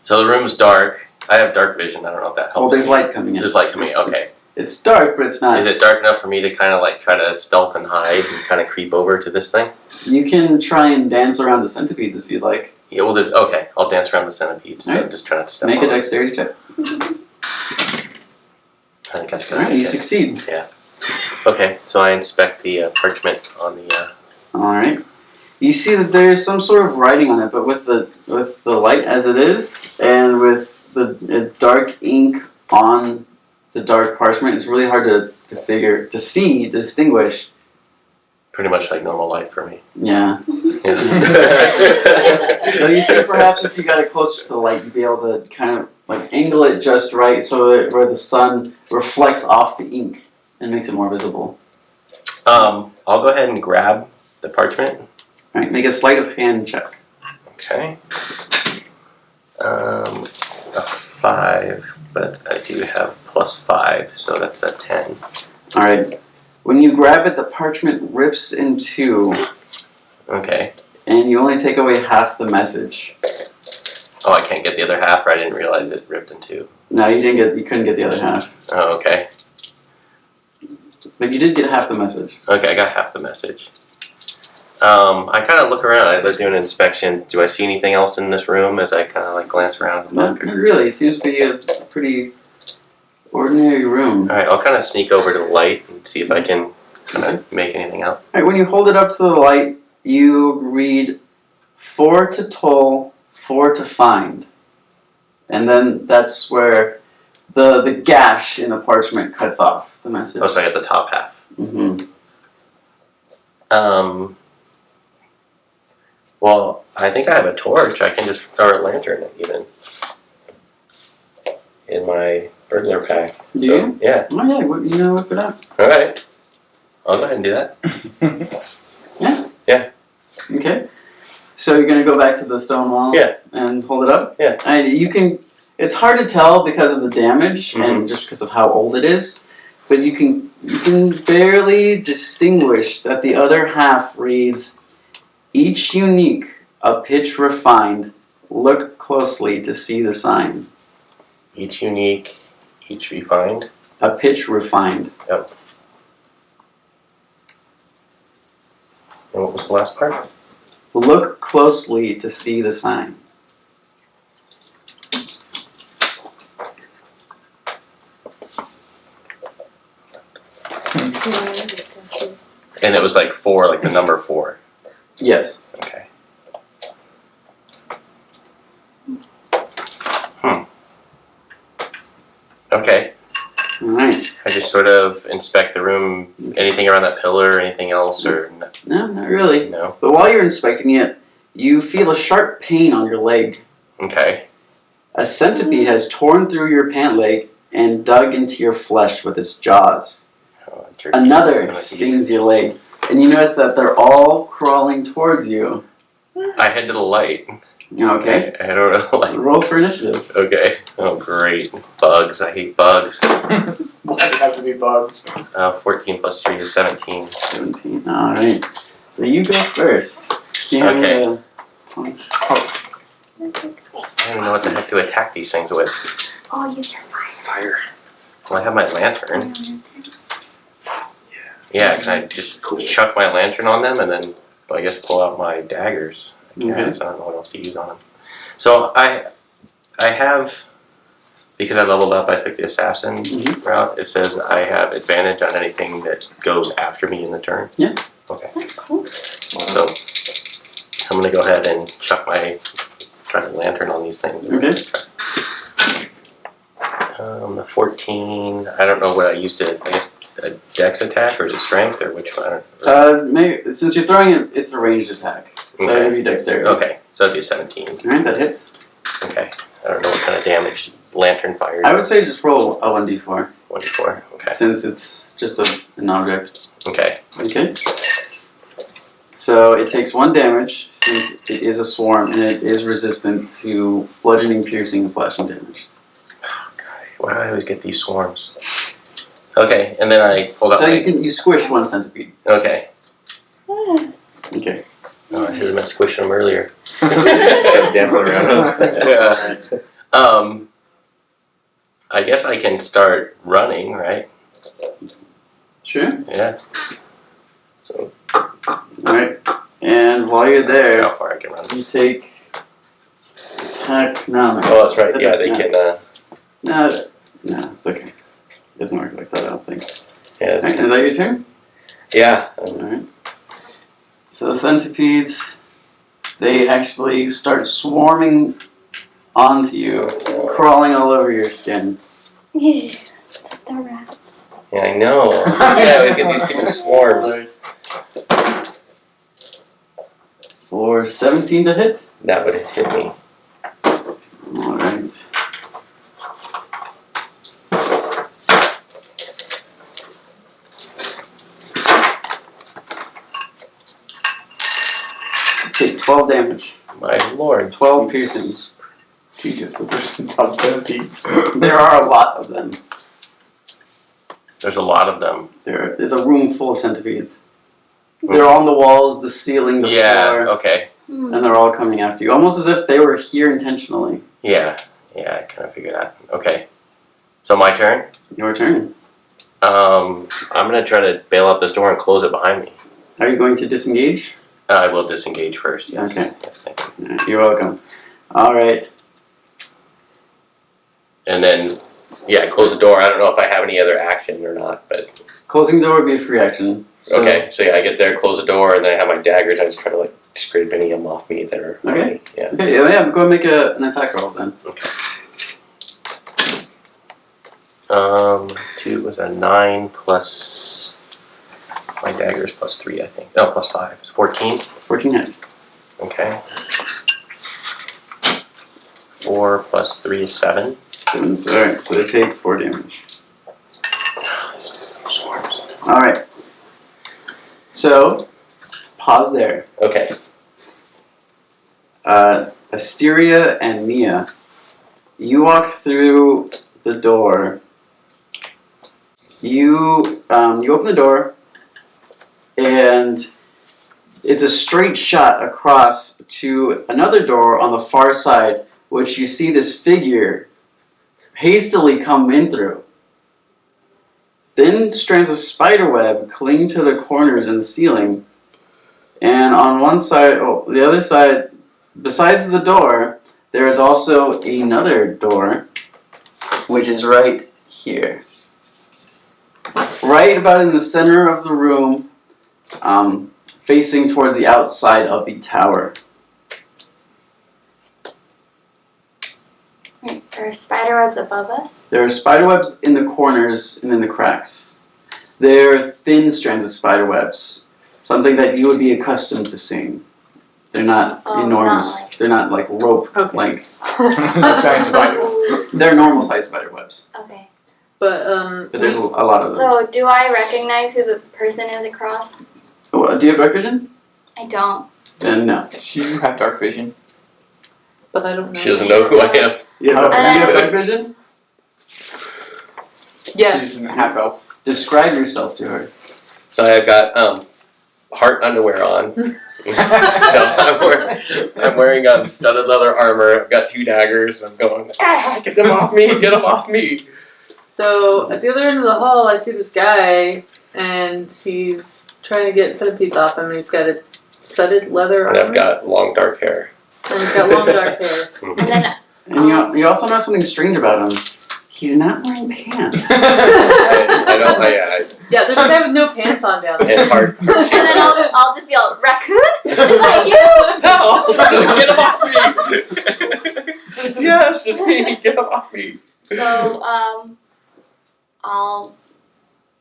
So the room's dark. I have dark vision. I don't know if that helps. Oh, there's light coming in. There's light coming in. Okay. It's dark, but it's not. Is it dark enough for me to kind of like try to stealth and hide and kind of creep over to this thing? You can try and dance around the centipedes if you'd like. Yeah, well, okay. I'll dance around the centipede. So Alright. I'm just trying to step Make a on it. dexterity check. I think that's good. Alright, you succeed. Okay, so I inspect the parchment on the. Alright. You see that there's some sort of writing on it, but with the light as it is, and with the dark ink on the dark parchment, it's really hard to distinguish. Pretty much like normal life for me. Yeah. Yeah. So you think perhaps if you got it closer to the light, you'd be able to kind of like angle it just right so that where the sun reflects off the ink and makes it more visible. I'll go ahead and grab the parchment. Alright, make a sleight of hand check. Okay. A 5, but I do have plus 5, so that's a 10. Alright. When you grab it, the parchment rips in 2, Okay. and you only take away half the message. Oh, I can't get the other half, or I didn't realize it ripped in 2. No, you couldn't get the other half. Oh, okay. But you did get half the message. Okay, I got half the message. I kind of look around. I do an inspection. Do I see anything else in this room as I kind of like glance around and Not look? really. It seems to be a pretty ordinary room. All right, I'll kind of sneak over to the light and see if I can kind of make anything out. Alright, when you hold it up to the light, you read 4 to toll, 4 to find. And then that's where the gash in the parchment cuts off the message. Oh, so I get the top half. Mm-hmm. Well, I think I have a torch. I can just throw a lantern even in my burglar pack. Do So, you? yeah. Oh yeah, whip it up. All right. I'll go ahead and do that. Okay. So you're gonna go back to the stone wall? Yeah. And hold it up? Yeah. It's hard to tell because of the damage Mm-hmm. and just because of how old it is, but you can barely distinguish that the other half reads, each unique, a pitch refined, look closely to see the sign. Each unique, each refined. A pitch refined. Yep. And what was the last part? Look closely to see the sign. And it was like 4, like the number 4. Yes. Okay. Okay. Alright. I just sort of inspect the room. Anything around that pillar or anything else or No, not really. no? But while you're inspecting it, you feel a sharp pain on your leg. Okay. A centipede has torn through your pant leg and dug into your flesh with its jaws. Oh, Another stings your leg, and you notice that they're all crawling towards you. I head to the light. Okay. I don't know. Like, Roll for initiative. okay. Oh, great. Bugs. I hate bugs. Why does it have to be bugs? 14 plus 3 is 17. 17. Alright. So you go first. You have Okay. a- I don't even know what the heck to attack these things with. Oh, use your Fire. Well, I have my lantern. fire. Yeah, can I just chuck my lantern on them and then, I guess, pull out my daggers? I guess. I don't know what else to use on them. So I have, because I leveled up, I took the assassin Mhm. route. It says I have advantage on anything that goes after me in the turn. Yeah. Okay. That's cool. So I'm gonna go ahead and chuck my lantern on these things. Okay. The 14. I don't know what I used to. I guess a dex attack or is it strength or which one? Maybe, since you're throwing it, it's a ranged attack. So Okay. it'd be dexterity. Okay, so it'd be 17. Alright, that hits. Okay. I don't know what kind of damage lantern fires. I would say just roll a 1d4, 1d4. Okay. since it's just an object. Okay. Okay? So it takes 1 damage, since it is a swarm, and it is resistant to bludgeoning, piercing, and slashing damage. Why do I always get these swarms? Okay, and then I hold up So my... you squish 1 centipede. Okay. Okay. Oh, I should have been squishing them earlier. Dancing around them. Yeah. I guess I can start running, right? Sure. Yeah. So, Alright. And while you're there, how far I can run. you take attack. No. Oh, that's right. Yeah, they can... No, it's okay. It doesn't work like that, I don't think. Yeah. Alright, is that your turn? Yeah. Alright. So the centipedes, they actually start swarming onto you, crawling all over your skin. It's like the rats. Yeah, I know. Yeah, I always get these stupid swarms. For 17 to hit? That would hit me. Alright. Take 12 damage. My lord. 12 piercings. Jesus, those are some tough centipedes. There are a lot of them. There's a lot of them. There's a room full of centipedes. They're on the walls, the ceiling, the Yeah, floor, okay. Hmm. and they're all coming after you, almost as if they were here intentionally. Yeah, I kind of figured that. Okay. So my turn. Your turn. I'm gonna try to bail out this door and close it behind me. Are you going to disengage? I will disengage first. Yes. Okay. Yes, thank you. You're welcome. Alright. And then, yeah, close the door. I don't know if I have any other action or not, but Closing the door would be a free action. So, okay. So yeah, I get there, close the door, and then I have my daggers. I just try to like scrape any of them off me that are. Okay. Yeah. Okay, yeah, go and make an attack roll then. Okay. 2 was a 9 plus my daggers plus 3, I think. No, plus 5. It's 14. 14 hits. Okay. 4 plus 3 is 7. Alright, so they take 4 damage. Swarms. Alright. So, pause there. Okay. Asteria and Mia, you walk through the door. You open the door, and it's a straight shot across to another door on the far side, which you see this figure hastily come in through. Thin strands of spiderweb cling to the corners in the ceiling, and on one side, the other side, besides the door, there is also another door, which is right here. Right about in the center of the room, facing towards the outside of the tower. Wait, there are spiderwebs above us? There are spiderwebs in the corners and in the cracks. They're thin strands of spiderwebs, something that you would be accustomed to seeing. They're not enormous. Not like... They're not like rope length. Giant spiders. They're normal sized spiderwebs. Okay. But But there's a lot of them. So, do I recognize who the person is across? Oh, do you have dark vision? I don't. Then no. You have dark vision. but I don't know. She doesn't know who I am. You have, Okay. you have night vision? Yes. She's half elf. Describe yourself to her. So I've got heart underwear on. No, I'm wearing studded leather armor. I've got 2 daggers. I'm going, get them off me, get them off me. So at the other end of the hall, I see this guy, and he's trying to get centipedes off him. And he's got a studded leather And armor, I've got long dark hair. and he's got long dark hair. And then And you also know something strange about him. He's not wearing pants. I don't, yeah, Yeah, there's a guy with no pants on down there. and hard. and then I'll just yell, "Raccoon! Is that you?" No! Get him off me! Yes, it's me. Get him off me. So I'll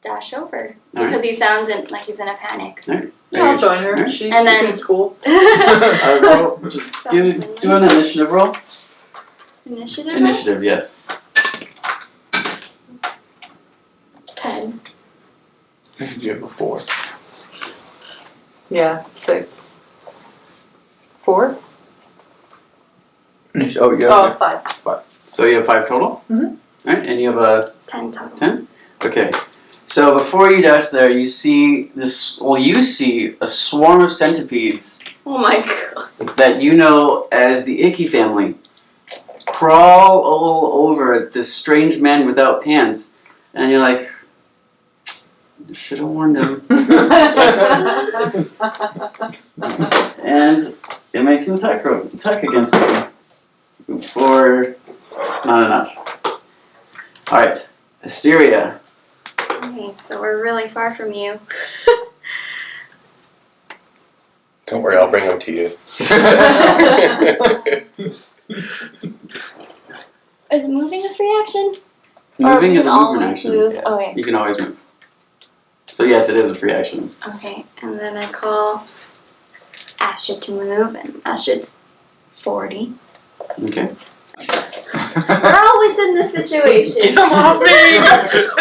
dash over Alright. because he sounds like he's in a panic. Yeah, I'll join her. Alright. She And then- seems cool. Do an initiative roll. Initiative. Initiative, yes. 10. You have a 4. Yeah, 6. 4? Oh, you Oh, have 5. So you have 5 total? Mhm. Alright, and you have a 10 total. 10? Okay. So before you dash there, you see you see a swarm of centipedes Oh my god. that you know as the Icky family crawl all over this strange man without pants. And you're like, should have warned him. And it makes an attack against him. For not enough. Alright, Asteria. Okay, so we're really far from you. Don't worry, I'll bring them to you. Is moving a free action? Moving or is a can movement always action. move? Yeah. Okay. You can always move. So yes, it is a free action. Okay, and then I call Astrid to move, and Astrid's 40. Okay. We're always in this situation. Get him off me!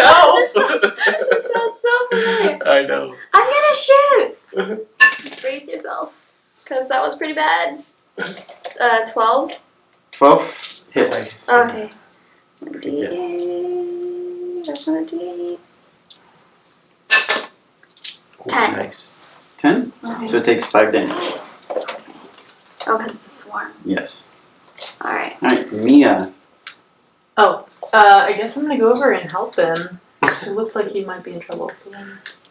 Help! This sounds so familiar. I know. I'm gonna shoot! Brace yourself, because that was pretty bad. 12? 12 hits. Okay. D8. That's not a D8. 10. Nice. 10? Okay. So it takes 5 damage. Oh, because it's a swarm. Yes. Alright. Alright, Mia. I guess I'm gonna go over and help him. It looks like he might be in trouble.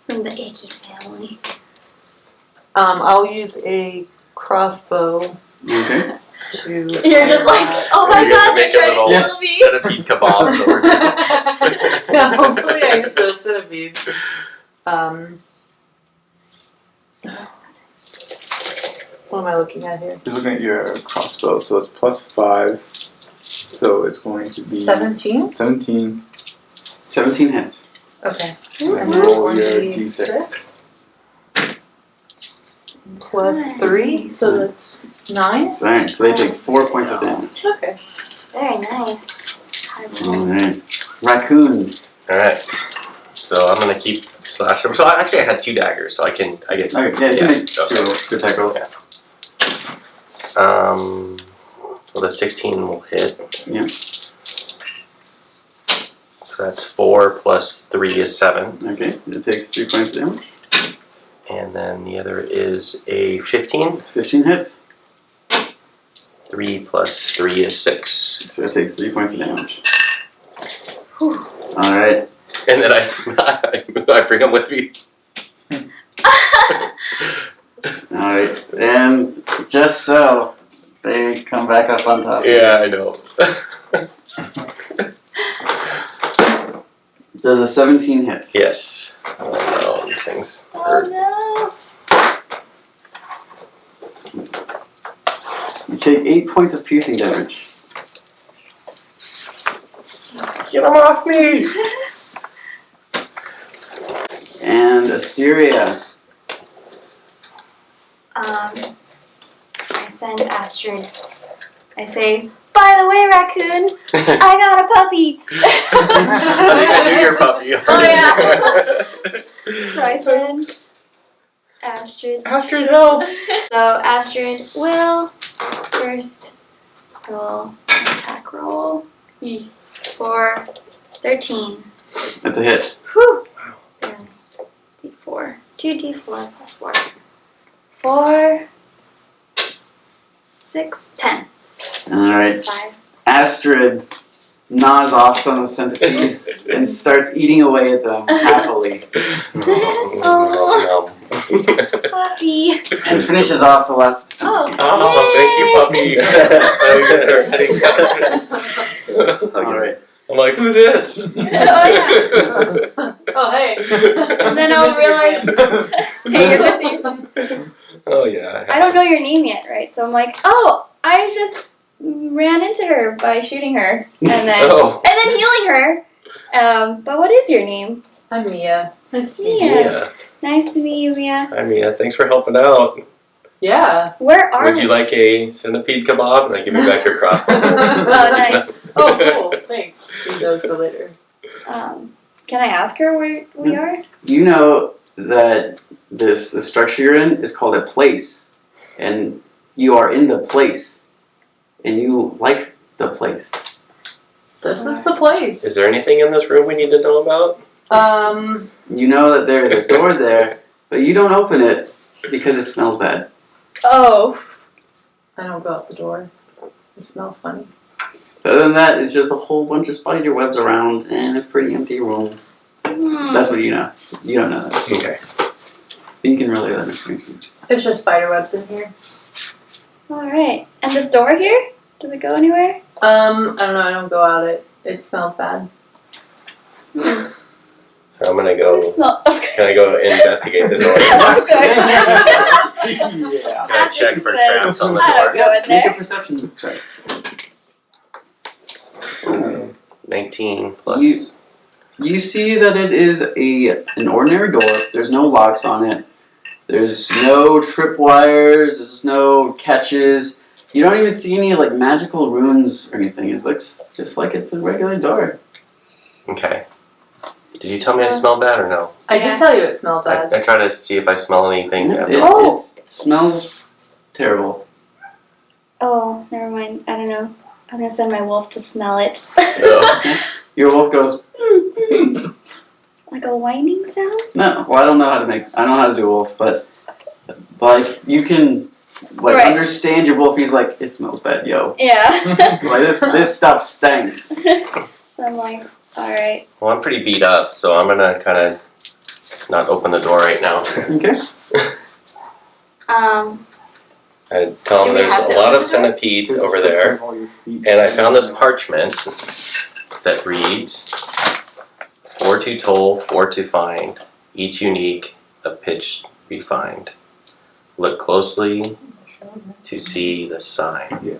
From the Icky family. I'll use a crossbow Okay. to. You're just like, oh my You're god, gonna they're make a trying little to kill me. centipede kebabs over here. Yeah, hopefully I hit those centipedes. What am I looking at here? You're looking at your crossbow, so it's plus 5. So it's going to be 17? 17. 17 hits. Okay. And then roll your 26 d6. plus 3, so that's 9. Alright, so they take 4 points of damage. Okay. Very nice. High rolls. Alright. Raccoon. Alright. So I'm gonna keep slashing. So I had 2 daggers, so I get. Okay, yeah, you can make okay. 2 rolls. Good attack rolls. Yeah. So the 16 will hit. Yeah. So that's 4 plus 3 is 7. Okay, it takes 3 points of damage. And then the other is a 15. 15 hits. 3 plus 3 is 6. So it takes 3 points of damage. Alright. And then I bring them with me. Alright. And just so, they come back up on top. Yeah, I know. Does a 17 hit? Yes. I know all these things. Oh no. You take 8 points of piercing damage. Get them off me! And Asteria. I send Astrid. I say, by the way, Raccoon, I got a puppy. I think I knew your puppy. Oh, So I send Astrid. Astrid, help! So Astrid will first roll attack roll for 13. That's a hit. Whew. D4. 2d4 plus 4. 4, 6, 10. Alright. 5. Astrid gnaws off some of the centipedes and starts eating away at them happily. Oh, puppy. And finishes off the last Oh, Oh, thank you, puppy. Alright. I'm like, who's this? Oh, yeah. Oh, hey. And then I'll realize, hey, you're missing. Oh, yeah. I don't know your name yet, right? So I'm like, oh, I just ran into her by shooting her and then Oh. and then healing her. But what is your name? I'm Mia. Nice to meet you. Mia. Yeah. Nice to meet you, Mia. Hi, Mia. Thanks for helping out. Yeah. Where are Would you like a centipede kebab? And I give you back your crossbow. Oh, nice. Oh, cool. Thanks. Leave those for later. Can I ask her where we are? You know that the structure you're in is called a place. And you are in the place. And you like the place. This is the place. Is there anything in this room we need to know about? You know that there is a door there, but you don't open it because it smells bad. Oh. I don't go out the door. It smells funny. Other than that, it's just a whole bunch of spider webs around, and it's a pretty empty room. That's what you know. You don't know that. Okay. But you can relay that information. It's just spider webs in here. Alright. And this door here? Does it go anywhere? I don't know. I don't go out it. It smells bad. So I'm gonna go. Okay. Can I go investigate the door? Yeah. Can I check for Patrick traps on the I don't door? go in Make a there. perception check. 19 plus. You see that it is an ordinary door. There's no locks on it. There's no tripwires. There's no catches. You don't even see any like magical runes or anything. It looks just like it's a regular door. Okay. Did you tell me I smelled bad or no? I did tell you it smelled bad. I try to see if I smell anything. It smells terrible. Oh, never mind. I don't know. I'm gonna send my wolf to smell it. No. Your wolf goes, Like a whining sound? no. Well, I don't know how to do a wolf, but like you can like Right. understand your wolf. He's like, it smells bad, yo. Yeah. Like this stuff stinks. So I'm like, alright. Well, I'm pretty beat up, so I'm gonna kind of not open the door right now. Okay. I tell Do them we there's have a to lot open of the door? centipedes over there, and I found this parchment that reads 4 to toll, 4 to find, each unique, a pitch refined. Look closely to see the sign. Yeah.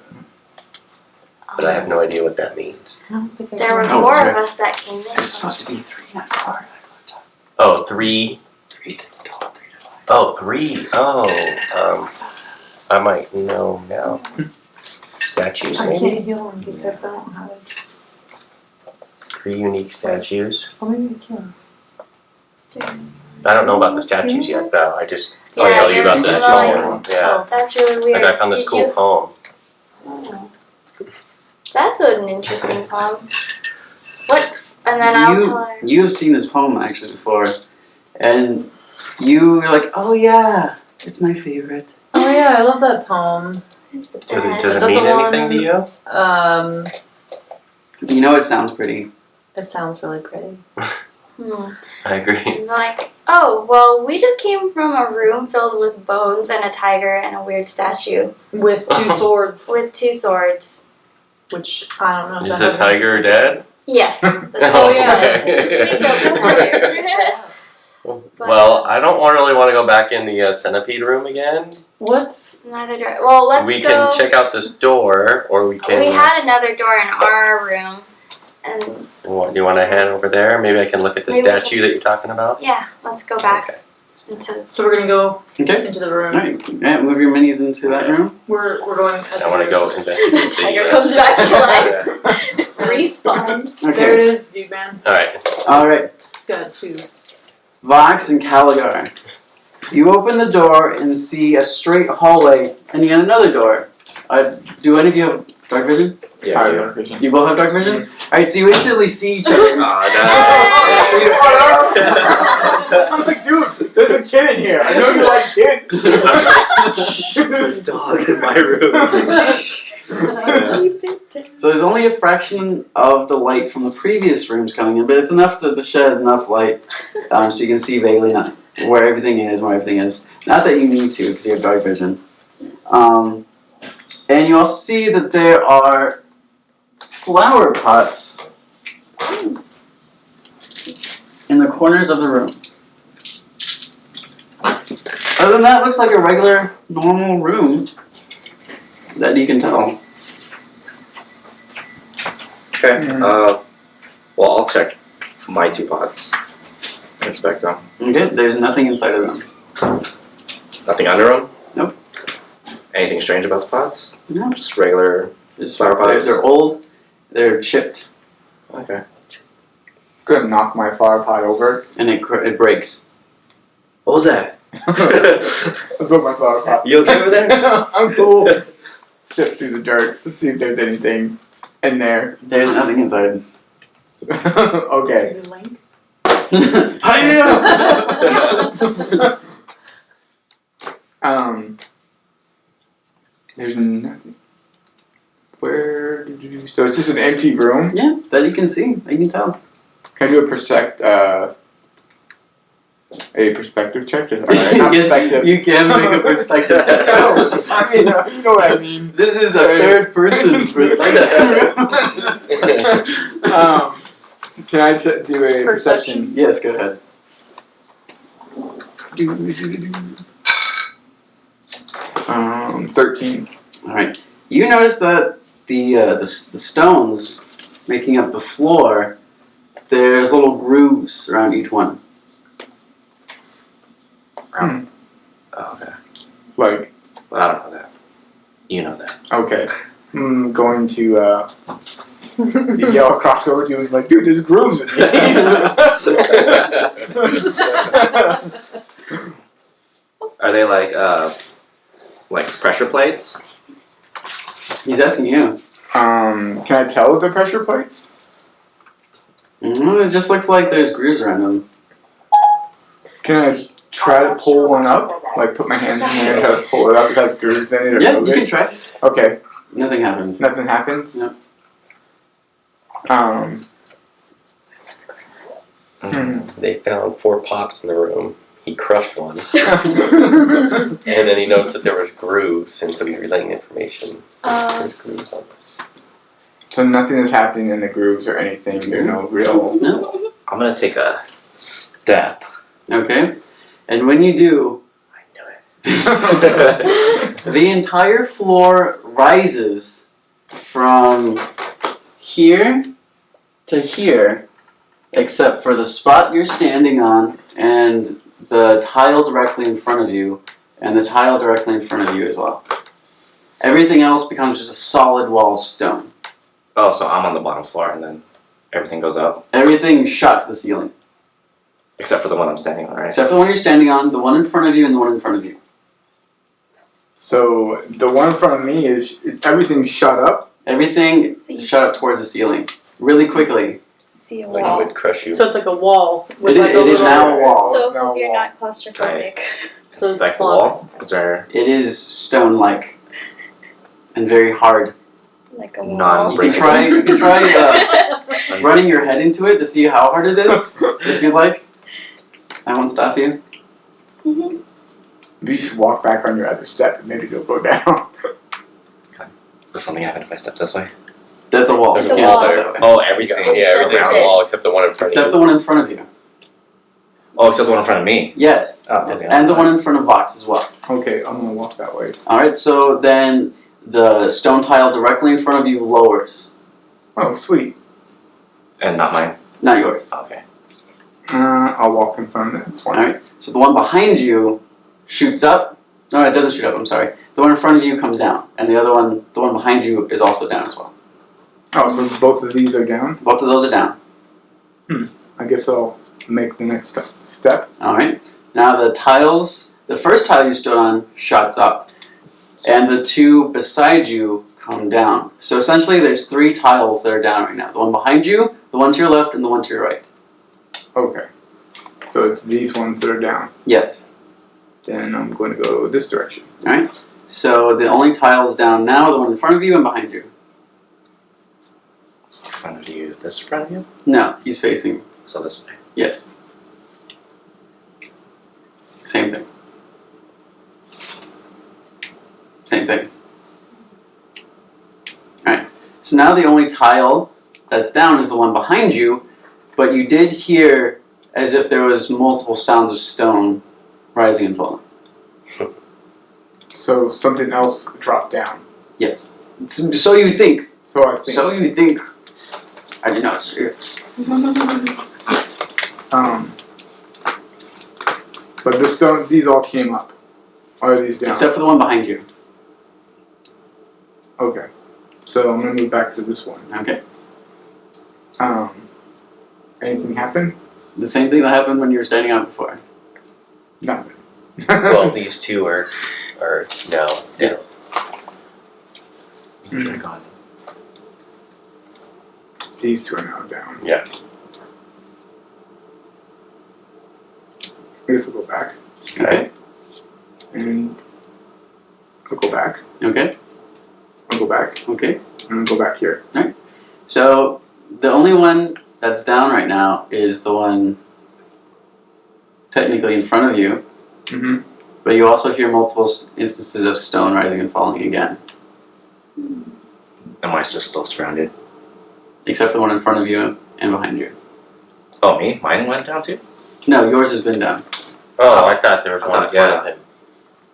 But I have no idea what that means. There were Oh, 4 okay. of us that came in. It's supposed to be 3, not 4. Oh, 3. 3 to total, 3 to 5. Oh, 3. Oh, I might know now. Statues, I maybe? can't heal him because I don't have it. 3 unique statues. Oh, maybe you can. I don't know about the statues yet, though. I'll Yeah, tell you you're about this familiar. poem. Yeah. That's really weird. Like I found this Did cool you? poem. Oh. That's an interesting poem. What? And then I'll tell her. You have seen this poem actually before, and you're like, oh yeah, it's my favorite. Oh yeah, I love that poem. It's the Does it, best. does it Is that mean the anything to one- you? You know it sounds pretty. It sounds really pretty. I agree. I'm like, oh, well, we just came from a room filled with bones and a tiger and a weird statue With 2 swords, with 2 swords. which I don't know. if Is that the has- tiger dead? Yes. Oh, yeah. We killed the tiger. Well, I don't really want to go back in the centipede room again. What's Neither door. Well, let's We go. can check out this door, or we can. We had another door in our room, and What, do you want to head over there? Maybe I can look at the Maybe we statue that you're talking about. yeah, let's go back Okay. into. so we're gonna go Okay. into the room. Alright, yeah, move your minis into that room. We're going. I want to go investigate the. Tiger comes back to life. Yeah. Respawns. There Okay. it is, dude man. All right. Alright, Got 2. Vox and Caligar. You open the door and see a straight hallway, and yet another door. Do any of you have Dark vision? Yeah. Higher yeah. dark vision. You both have dark vision? Alright, so you instantly see each other. I'm like, dude, there's a kid in here. I know you like kids. There's a dog in my room. Keep it down. So there's only a fraction of the light from the previous rooms coming in, but it's enough to shed enough light so you can see vaguely where everything is, where everything is. Not that you need to, because you have dark vision. And you also see that there are flower pots in the corners of the room. Other than that, it looks like a regular, normal room that you can tell. Okay. Well, I'll check my 2 pots. Inspect them. Okay, there's nothing inside of them. Nothing under them. Nope. Anything strange about the pots? No, Just regular. just Flower pots? They're old, they're chipped, Okay. Gonna knock my flower pot over. and it breaks. What was that? I broke my flower pot. You okay over there? I'm cool. Sift through the dirt to see if there's anything in there. There's nothing inside. Okay. There's nothing. Where did you? So it's just an empty room. Yeah, that you can see, you can tell. Can I do a perspective check? Just, not Yes, perspective. you can make a perspective check. I mean, you know what I mean. This is a third person perspective. Can I do a perception? Yes, go ahead. 13. Alright. You notice that the stones making up the floor, there's little grooves around each one. Oh, okay. Like, Well, I don't know that. You know that. okay. I'm going to yell across over to you and be like, dude, there's grooves in these. Are they like pressure plates? He's asking you. Can I tell with the pressure plates? It just looks like there's grooves around them. Can I try to pull one up? Like put my hands in there and try to pull it up? It has grooves in it or Yeah, move you can it? try. Okay. Nothing happens. Nothing happens? Nope. They found 4 pots in the room. He crushed one, and then he noticed that there was grooves, and so he's relaying information. There's grooves on this. So nothing is happening in the grooves or anything. There's no real. No? I'm gonna take a step. Okay. And when you do, I knew it. the entire floor rises from here to here, except for the spot you're standing on and the tile directly in front of you, and the tile directly in front of you as well. Everything else becomes just a solid wall of stone. Oh, so I'm on the bottom floor, and then everything goes up, Everything shot to the ceiling, except for the one I'm standing on, right? except for the one you're standing on, the one in front of you, and the one in front of you. So the one in front of me is everything shut up. Everything So you shot up towards the ceiling really quickly. see a Like wall. it would crush you. So it's like a wall. With It like a is little- now a wall. So no hope you're wall. not claustrophobic. So Inspect the block. wall. Is there It is stone-like and very hard. Like a wall. Non-breakable? You can try running your head into it to see how hard it is, if you'd like. I won't stop you. Mhm. You should walk back on your other step and maybe you'll go down. Does something happen if I step this way? That's a wall. It's You a can't wall. step that way. Oh, everything. It's Yeah, everything's just on this. the wall except the one in front Except of the one in front of you. Oh, except the one in front of me. Yes. Oh, Yes. okay. And the one in front of Vox as well. Okay, I'm gonna walk that way. Alright, so then the stone tile directly in front of you lowers. Oh, sweet. And not mine. Not yours. Okay. I'll walk in front of it. That's fine. Alright, so the one behind you shoots up. No, it doesn't shoot up, I'm sorry. The one in front of you comes down. And the one behind you is also down as well. Oh, so both of these are down? Both of those are down. I guess I'll make the next step. Alright, now the first tile you stood on shots up. And the two beside you come down. So essentially, there's 3 tiles that are down right now. The one behind you, the one to your left, and the one to your right. Okay. So it's these ones that are down. Yes. Then I'm going to go this direction. All right. So the only tiles down now are the one in front of you and behind you. In front of you, this front of you? No, he's facing. So this way. Yes. Same thing. Same thing. Alright. So now the only tile that's down is the one behind you, but you did hear as if there was multiple sounds of stone rising and falling. So something else dropped down. Yes. So you think. So I think. So you think. I did not serious. But the stone, these all came up. Or are these down? Except for the one behind you. Okay. So I'm gonna move back to this one. Okay. Anything happen? The same thing that happened when you were standing out before. Nothing. Well, these two are no. Yes. You could have gone. These two are now down. Yeah. I guess we'll go back. Okay. And I'll go back. Okay. I'll go back. Okay. And I'll go back here. So the only one that's down right now is the one technically in front of you, Mm-hmm. but you also hear multiple instances of stone rising and falling again, Am I still surrounded? except for the one in front of you and behind you. Oh, me? Mine went down too? No, yours has been down. Oh, I thought there was I one in thought, front of him.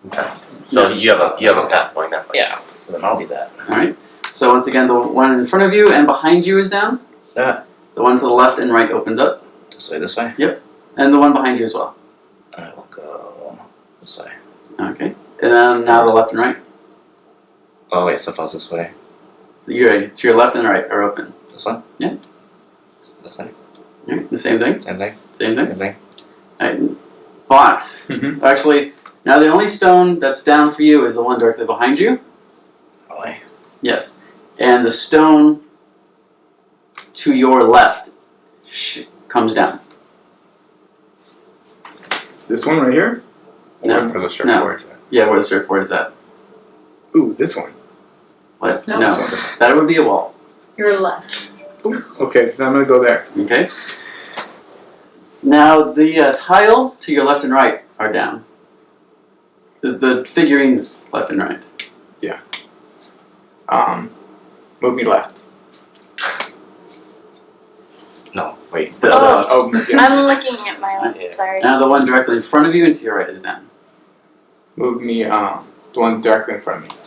Okay. So you have a path going that way. Yeah. So then I'll do that. All right. So once again, the one in front of you and behind you is down. Yeah. The one to the left and right opens up, This way? and the one behind you as well. I will go this way. Okay. And then now the left and right. Oh, wait, so it falls this way. So your left and right are open. This one? Yeah. This way? All right. The same thing. Same thing? Same thing. Same thing? All right. Box. Mm-hmm. Actually, now the only stone that's down for you is the one directly behind you. Oh, wait. Yes. And the stone to your left comes down. This one right here? No. For the surfboard. Yeah, where the surfboard is at. Ooh, this one. What? No. No. That would be a wall. Your left. Ooh, okay, then I'm gonna go there. Okay. Now the tile to your left and right are down. The figurines left and right. Move me left. No, wait. The Oh. Yeah. I'm looking at my left. Yeah. Sorry. Now the one directly in front of you and to your right is down. Move me, the one directly in front of me.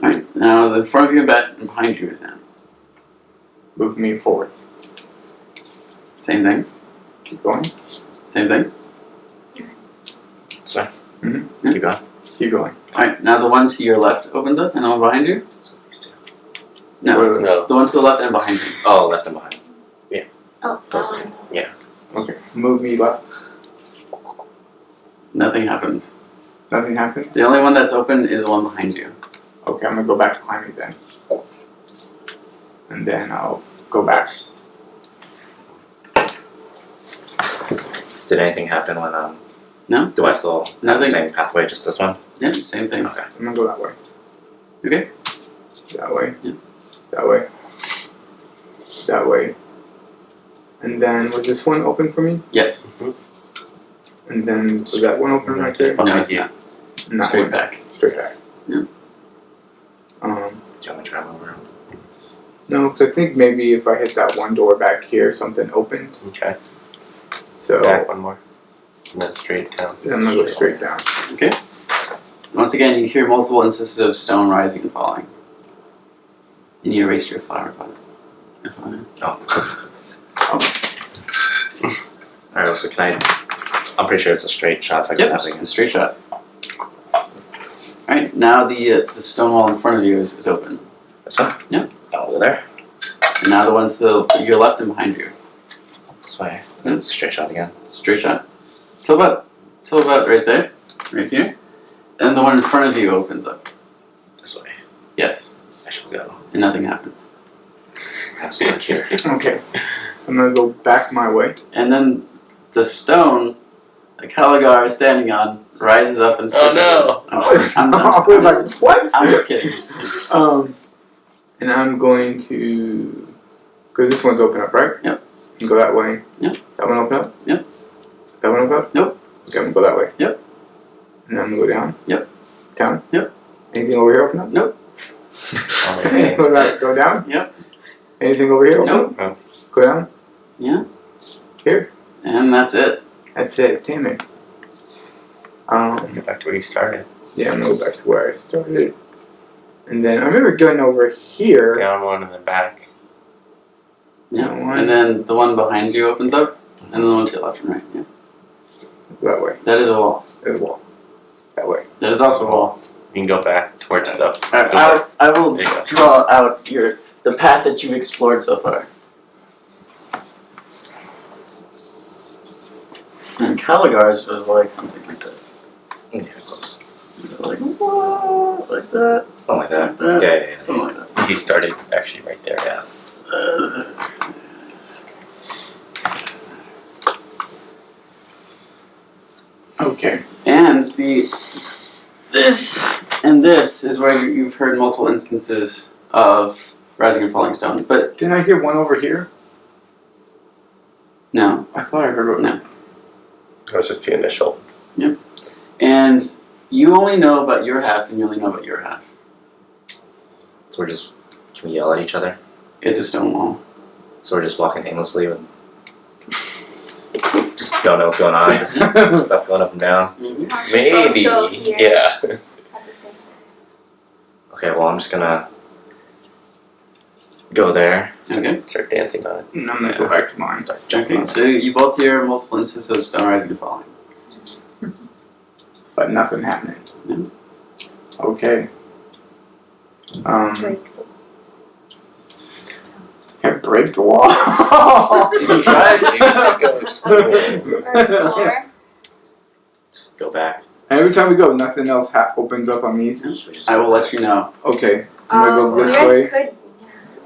Alright. Now the in front of you and back and behind you is down. Move me forward. Same thing. Keep going. Same thing. This way? Mm-hmm. Keep going. Keep going. Alright. Now the one to your left opens up and the one behind you? So these two. No. No. The one to the left and behind you. Oh, left and behind. Oh. Those two. Okay. Move me left. Nothing happens. Nothing happens. The only one that's open is the one behind you. Okay, I'm gonna go back behind me then. And then I'll go back. Did anything happen when, No. do I still have the Nothing. same pathway, just this one? Yeah, same thing. Okay. I'm gonna go that way. Okay. That way. Yeah. That way. That way. And then was this one open for me? Yes. And then was that one open right there? No, it's you. not. Not Straight one. back. Straight back. Yeah. Do you want me to try over? No, because I think maybe if I hit that one door back here, something opened. Okay. So Back one more. And then straight down. then I'm gonna go straight down. Okay. Once again, you hear multiple instances of stone rising and falling. And you erase your flower pot. Oh. Alright, so can I'm pretty sure it's a straight shot if I get Yep, nothing. a straight shot. Alright, now the stone wall in front of you is open. This one? Yeah. Oh, over there? And now the ones to your left and behind you. This way. And it's a straight shot again. Straight shot. Till about right there. Right here. And the one in front of you opens up. Yes, I shall go. and nothing happens. I'm stuck here. Okay. So I'm gonna go back my way. And then the stone that Caligar is standing on rises up and Oh squishes no! I was like, what? I'm just kidding. I'm just kidding. And I'm going to, because this one's open up, right? Yep. And go that way. Yep. That one open up? Yep. That one open up? Nope. Okay, I'm gonna go that way. Yep. And I'm gonna go down. Yep. Down. Yep. Anything over here open up? Nope. Okay. Go down. Yep. Anything over here open Nope. up? Go down. Yeah. Here. And that's it. That's it. Damn it. Get back to where you started. Yeah, I'm gonna go back to where I started. And then I remember going over here. Down one in the back. Yeah. That one. And then the one behind you opens up, and then the one to your left and right. Yeah. That way. That is a wall. There's a wall. That way. That is also a wall. You can go back towards the. I will There you go. draw out the path that you've explored so far. And Caligar's was like something like this. Yeah, close. Like, what? Like that? Something like that. Like that? Yeah. Something like that. He started actually right there. Yeah. Okay. And this is where you've heard multiple instances of rising and falling stone, but Didn't I hear one over here? no. I thought I heard one. No. That was just the initial. And you only know about your half, and you only know about your half. So we're just, can we yell at each other? It's a stone wall. So we're just walking aimlessly and just don't know what's going on. Just stuff going up and down. Maybe. Still here. Yeah. At the same time. Okay, well I'm just gonna go there. Okay. Start dancing on it. And I'm gonna go back to mine. Start jumping. Okay, so you both hear multiple instances of stone rising and falling. But nothing happening. No. Okay. Break the Can I break the wall? You can try. You can go explore. floor. Just go back. And every time we go, nothing else opens up on these. Should we just I go will let back? you know. Okay. I'm gonna go You this guys way. could.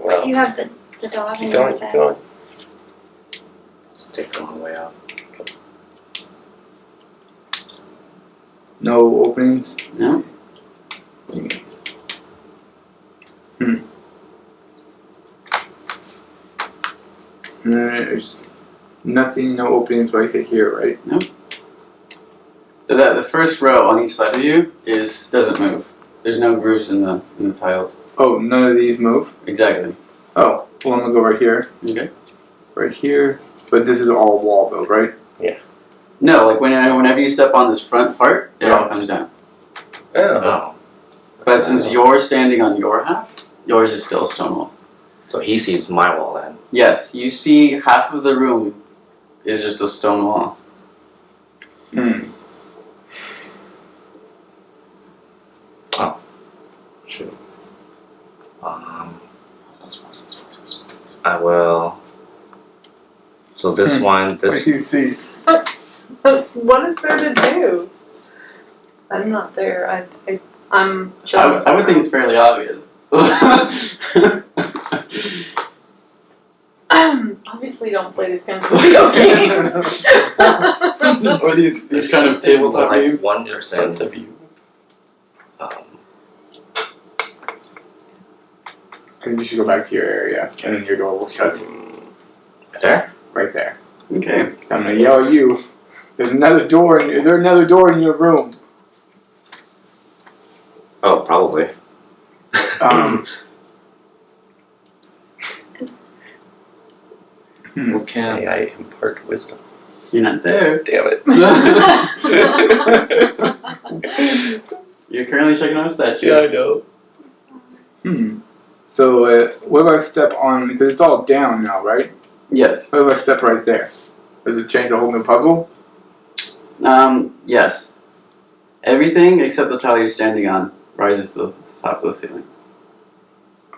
Well, You have the dog in keep your going. Keep side. going. Just take the long way out. No openings. No? And then there's nothing, no openings right here, right? The first row on each side of you doesn't move. There's no grooves in the tiles. Oh, none of these move? Exactly. Oh, well I'm gonna go right here. Okay. Right here. But this is all wall though, right? No, like whenever you step on this front part, it all comes down. Oh. Oh. But since you're standing on your half, yours is still a stone wall. So he sees my wall then. Yes, you see half of the room is just a stone wall. Shoot. I will. So this one, What do this you see? What is there to do? I'm not there. I'm. I would think it's fairly obvious. Obviously, don't play these kinds of video games. Or these kind of tabletop like games. one Front percent. of you. I think you should go back to your area, and then your door will shut. There. Right there. Okay. I'm gonna yell at you. There's another door. Is there another door in your room? Oh, probably. Hmm. Can May I impart wisdom? You're not there. Damn it. You're currently checking on a statue. Yeah, I know. So, what if I step on? Because it's all down now, right? Yes. What if I step right there? Does it change the whole new puzzle? Yes. Everything except the tile you're standing on rises to the top of the ceiling.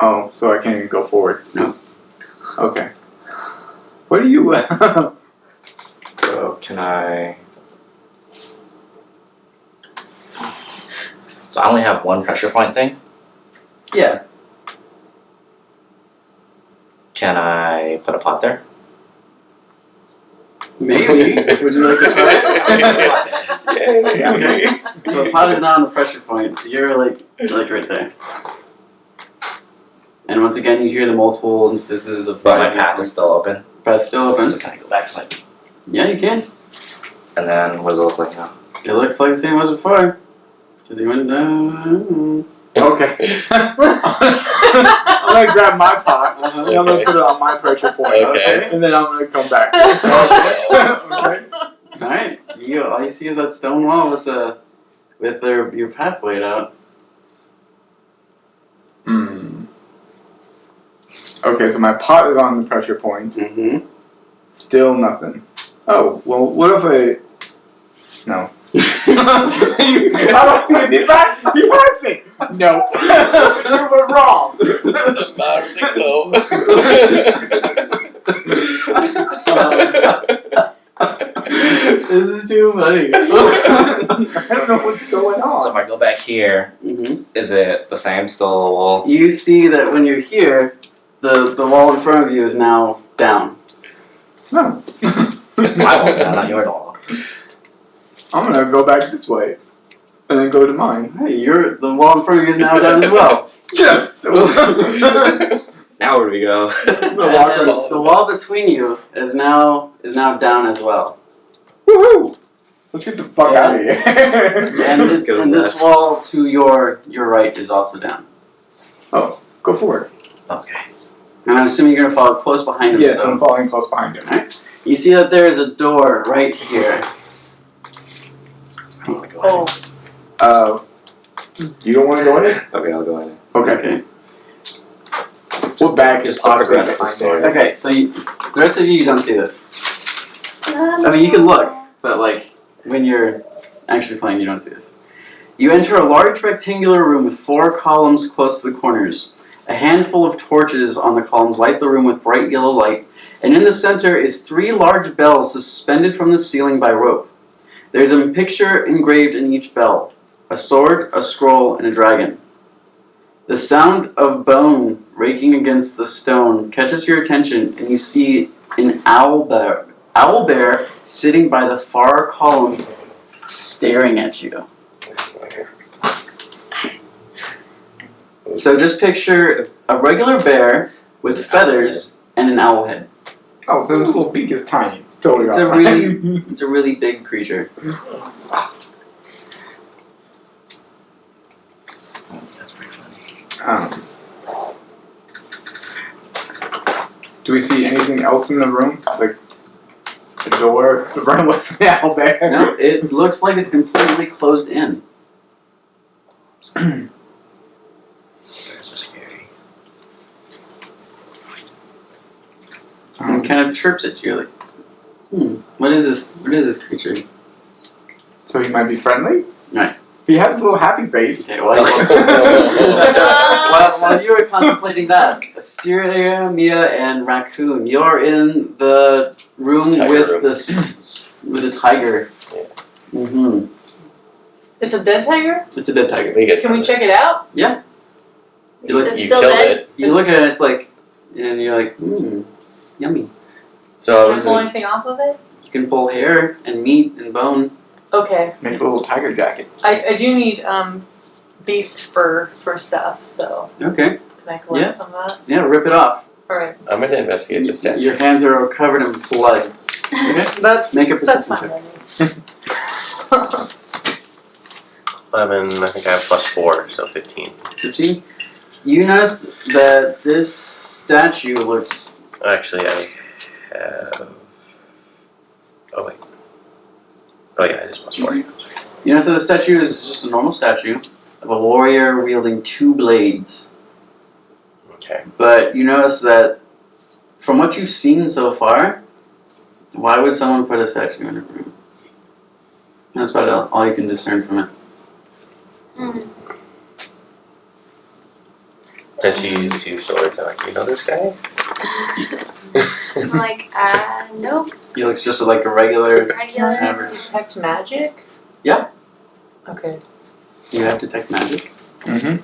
Oh, so I can't even go forward? No. Okay. What are you... So can I? So I only have one pressure point thing. Yeah. Can I put a pot there? Maybe. Would you like to try it? Yeah. Okay. So the pot is not on the pressure point, so you're like right there. And once again, you hear the multiple instances of But my path is still open. Path's still So open. can I go back to my... Yeah, you can. And then what does it look like now? It looks like the same as before. Because he went down. Okay. I'm gonna grab my pot and I'm gonna put it on my pressure point. Okay. And then I'm gonna come back. Okay. Alright. All you see is that stone wall with your path laid out. Hmm. Okay, so my pot is on the pressure point. Mm-hmm. Still nothing. Oh, well, what if I... No. I don't think it's back. He wants it. No. You were wrong. This is too funny. I don't know what's going on. So if I go back here, Mm-hmm. is it the same? Still a wall? You see that when you're here, the wall in front of you is now down. No. My wall's down, not your wall. I'm gonna go back this way. And then go to mine. Hey, the wall in front of you is now down as well. Yes! Now where do we go? And then the wall between you is now down as well. Woohoo! Let's get the fuck out of here. And Let's go this west. wall to your right is also down. Oh, go for it. Okay. And I'm assuming you're gonna follow close behind him. Yes, so. I'm following close behind him. Alright. You see that there is a door right here. Oh. You don't want to go in it? Okay, I'll go in. Okay. What bag is Just to progress the behind story. there? Okay, so the rest of you don't see this. I mean, you can look, but like when you're actually playing, you don't see this. You enter a large rectangular room with 4 columns close to the corners. A handful of torches on the columns light the room with bright yellow light, and in the center is 3 large bells suspended from the ceiling by rope. There's a picture engraved in each bell: a sword, a scroll, and a dragon. The sound of bone raking against the stone catches your attention, and you see an owl bear sitting by the far column, staring at you. So just picture a regular bear with feathers and an owl head. Oh, so the little beak is tiny. It's totally It's a really big creature. That's pretty funny. Do we see anything else in the room? Like a door to run away from the owl bear? No, it looks like it's completely closed in. Bears are scary. And kind of chirps at you like, what is this? What is this creature? So he might be friendly? Right. He has a little happy face. Okay, while you were contemplating that, Asteria, Mia, and Raccoon, you're in the room Tiger with room. with the tiger. Yeah. Mm-hmm. It's a dead tiger? It's a dead tiger. Can we check it out? You look, It's You still killed dead? it. you look at it, it's like, and you're like, yummy. So Can I pull anything off of it? You can pull hair and meat and bone. Okay. Make a little tiger jacket. I do need beast fur for stuff, so Okay, can I collect some of that? yeah, rip it off. Alright. I'm gonna investigate this statue. Your hands are covered in blood. Okay, That's make a that's perception fine. check. 11. I think I have +4, so 15. 15. You notice that this statue looks. Actually, I have. Oh wait. Oh yeah, it is +4. You notice that the statue is just a normal statue of a warrior wielding 2 blades. Okay. But you notice that from what you've seen so far, why would someone put a statue in a room? That's about all you can discern from it. Then she used 2 swords. I'm like, you know this guy? I'm like, nope. He looks just like a regular. Regular. Average. Detect magic? Yeah. Okay. You have detect magic. Mm-hmm.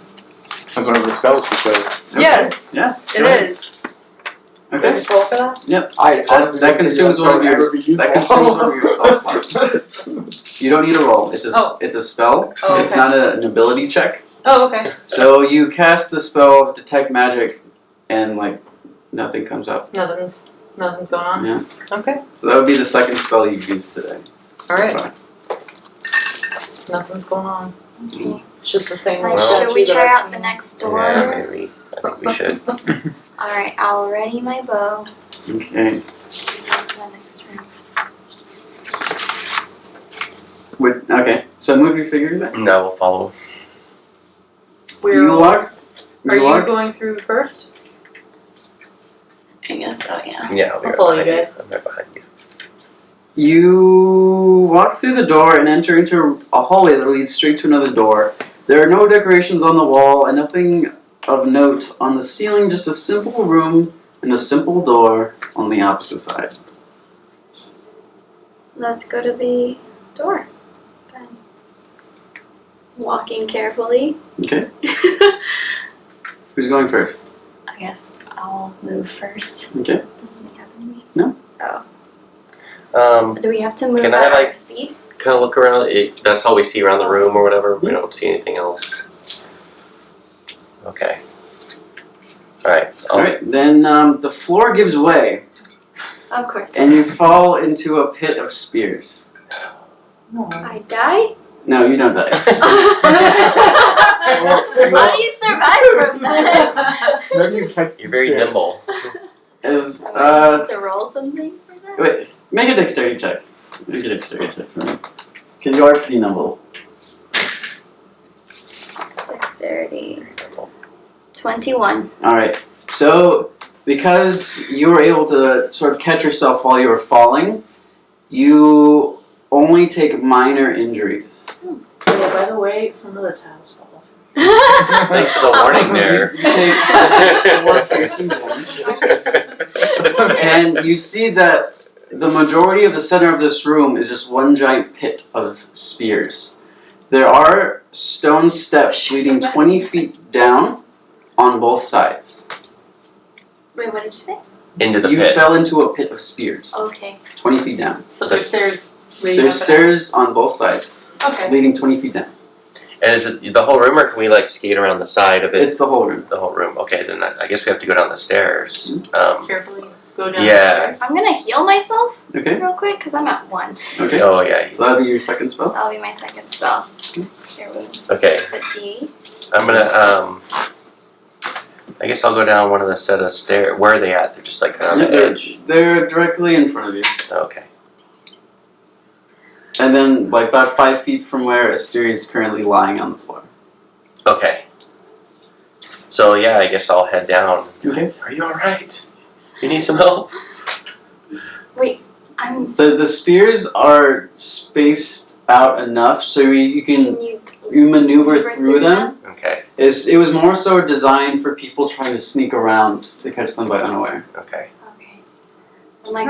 That's one of the spells she chose. Yes. Yeah. It go ahead. is. Do I Okay. just roll for that? I honestly That don't think consumes one of would ever your. be useful. That consumes one of your spell slots. You don't need a roll. It's a. Oh. It's a spell. Oh, It's okay. not an ability check. Oh, okay. So you cast the spell detect magic, and like nothing comes up. Nothing's going on. Yeah. Okay. So that would be the second spell you've used today. All right. Fine. Nothing's going on. Okay. It's just the same. Like, Well- should we statue that try I've out the seen. next door? Yeah, maybe. I think we should. Alright, I'll ready my bow. Okay. Go to the next room. Okay. So move your figure back. No, we'll follow. We're, You walk. are you walk. going through first? I guess so, yeah. Yeah, I'll be I'll right follow you behind guys. I'm right behind you. You walk through the door and enter into a hallway that leads straight to another door. There are no decorations on the wall and nothing of note on the ceiling, just a simple room and a simple door on the opposite side. Let's go to the door. Then. Walking carefully. Okay. Who's going first? I guess I'll move first. Okay. Does something happen to me? No. Oh. Do we have to move Can I, at our like- speed? Kind of look around. That's all we see around the room or whatever. We don't see anything else. Okay. All right. Alright, then the floor gives way Of course. and you fall into a pit of spears. I die? No, you don't die. How do you survive from that? Maybe you catch You're very the spirit. nimble. As, Am I supposed to roll something for that? wait, make a dexterity check. Make a dexterity check for me. Because you are pretty nimble. Dexterity. 21. Alright, so because you were able to sort of catch yourself while you were falling, you only take minor injuries. Oh, by the way, some of the tiles fall off. Thanks for the warning there. You take 4 piercing damage. And you see that the majority of the center of this room is just one giant pit of spears. There are stone steps leading 20 feet down on both sides. Wait, what did you say? Into the You pit. fell into a pit of spears, Okay. 20 feet down. But there's stairs leading There's up and stairs on both sides, up. Okay. leading 20 feet down. And is it the whole room, or can we like skate around the side of it? It's the whole room. The whole room. Okay, then I guess we have to go down the stairs. Carefully go down Yeah. the stairs. I'm gonna heal myself Okay? real quick because I'm at 1. Okay. Oh yeah. So that'll be your second spell. That'll be my second spell. Cure wounds. Okay. 58. I'm gonna I guess I'll go down one of the set of stairs. Where are they at? They're just like on Yeah, the edge. They're directly in front of you. Okay. And then, like, about 5 feet from where Asteria is currently lying on the floor. Okay. So yeah, I guess I'll head down. Okay. Are you all right? You need some help? I'm. So the spears are spaced out enough so you can you maneuver through them. Okay. It was more so designed for people trying to sneak around to catch them by unaware. Okay. Okay. I'm like,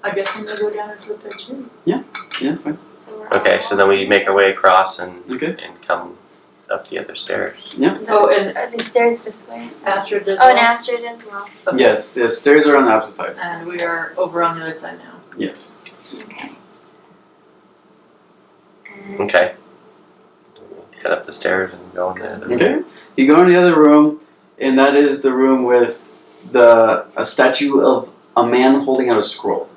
I guess I'm gonna go down into the pit too. Yeah, that's fine. so we're Okay. all- So then we make our way across and Okay. come up the other stairs. Oh, and Are the stairs this way? Astrid as Oh, well. and Astrid as well. Okay. Yes, stairs are on the opposite side. And we are over on the other side now. Yes. Okay. Okay. Head up the stairs and go in the other room. Okay. You go in the other room, and that is the room with a statue of a man holding out a scroll.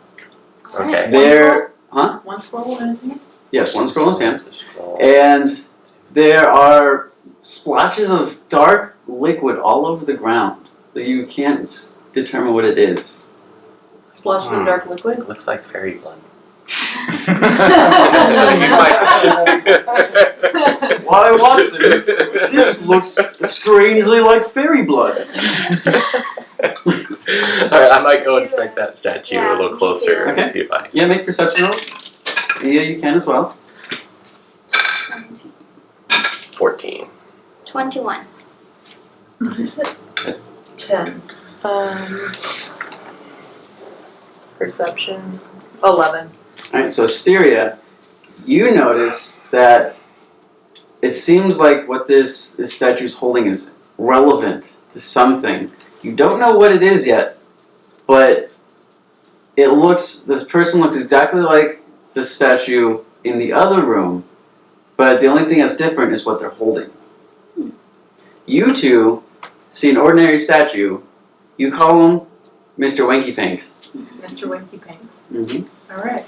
Okay. There, One scroll and anything? yes, one scroll in his hand. The scroll. And there are splotches of dark liquid all over the ground that you can't determine what it is. Splash of dark liquid? It looks like fairy blood. Why, Watson? This looks strangely like fairy blood. Alright, I might go inspect that statue a little me closer too. and Okay. see if I. Yeah, make perception rolls. Yeah, you can as well. 14. 21. What is it? 10. Perception. 11. Alright, so Asteria, you notice that it seems like what this statue is holding is relevant to something. You don't know what it is yet, but this person looks exactly like the statue in the other room, but the only thing that's different is what they're holding. You two see an ordinary statue. You call him Mr. Winky Pinks. Mr. Winky Pinks. Mm-hmm. All right.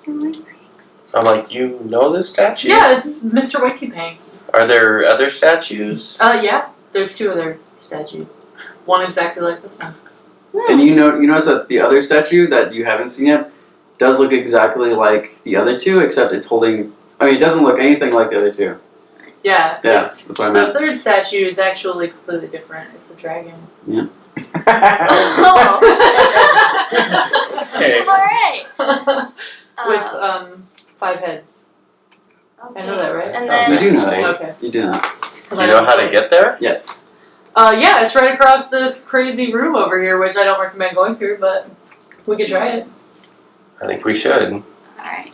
So I'm like, you know this statue? Yeah, it's Mr. Winky Pinks. Are there other statues? Yeah. There's 2 other statues. One exactly like this one. And you notice that the other statue that you haven't seen yet does look exactly like the other two, except it's holding. I mean, it doesn't look anything like the other two. Yeah. Yeah, that's what I meant. The third statue is actually completely different. It's a dragon. Yeah. Oh. Hey. Alright. With 5 heads. Okay. I know that, right? And Sounds You then do know that. Okay. You do know. Do you know how to get there? Yes. Yeah, it's right across this crazy room over here, which I don't recommend going through, but we could try it. I think we should. Alright.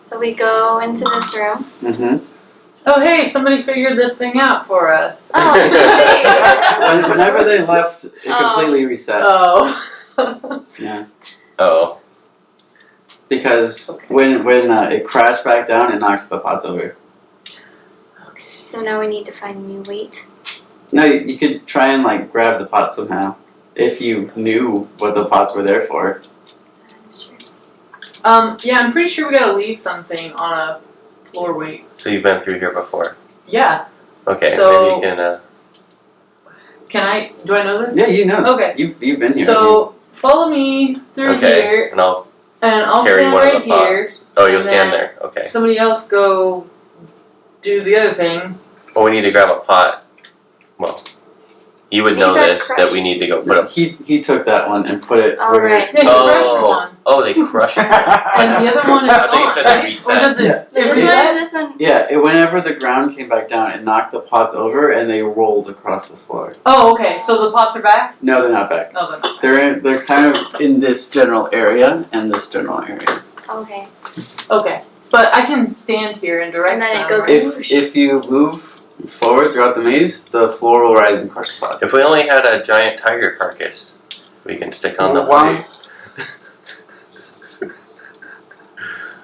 So we go into this room. Mm-hmm. Oh, hey, somebody figured this thing out for us. Oh, sweet. Whenever they left, it completely reset. Oh. Yeah. Oh. Because when it crashed back down, it knocked the pots over. So now we need to find a new weight. No, you could try and grab the pot somehow, if you knew what the pots were there for. That's true. Yeah, I'm pretty sure we gotta leave something on a floor weight. So you've been through here before? Yeah. Okay, So- maybe you can, Do I know this? Yeah, you know. Okay. You've been here. So, follow me through okay, here, and I'll and I'll carry stand one right of the pots. here. Oh, you'll and stand then- there, okay. Somebody else go do the other thing. Well, we need to grab a pot. Well, you would know These are this, that we need to go put a... He took that one and put it. All where- right. Yeah, you crushed one. Oh, they crushed it. And the other one is I thought you said on, they right? reset. Or does it, Yeah. it This reset? one, this one. Yeah, whenever the ground came back down, it knocked the pots over and they rolled across the floor. Oh, okay. So the pots are back? No, they're not back. No, they're not. They're kind of in this general area and this general area. Okay. Okay. But I can stand here and direct And then it them, goes right? If you move forward throughout the maze, the floor will rise and crush the pots. If we only had a giant tiger carcass, we can stick on the Why- plate.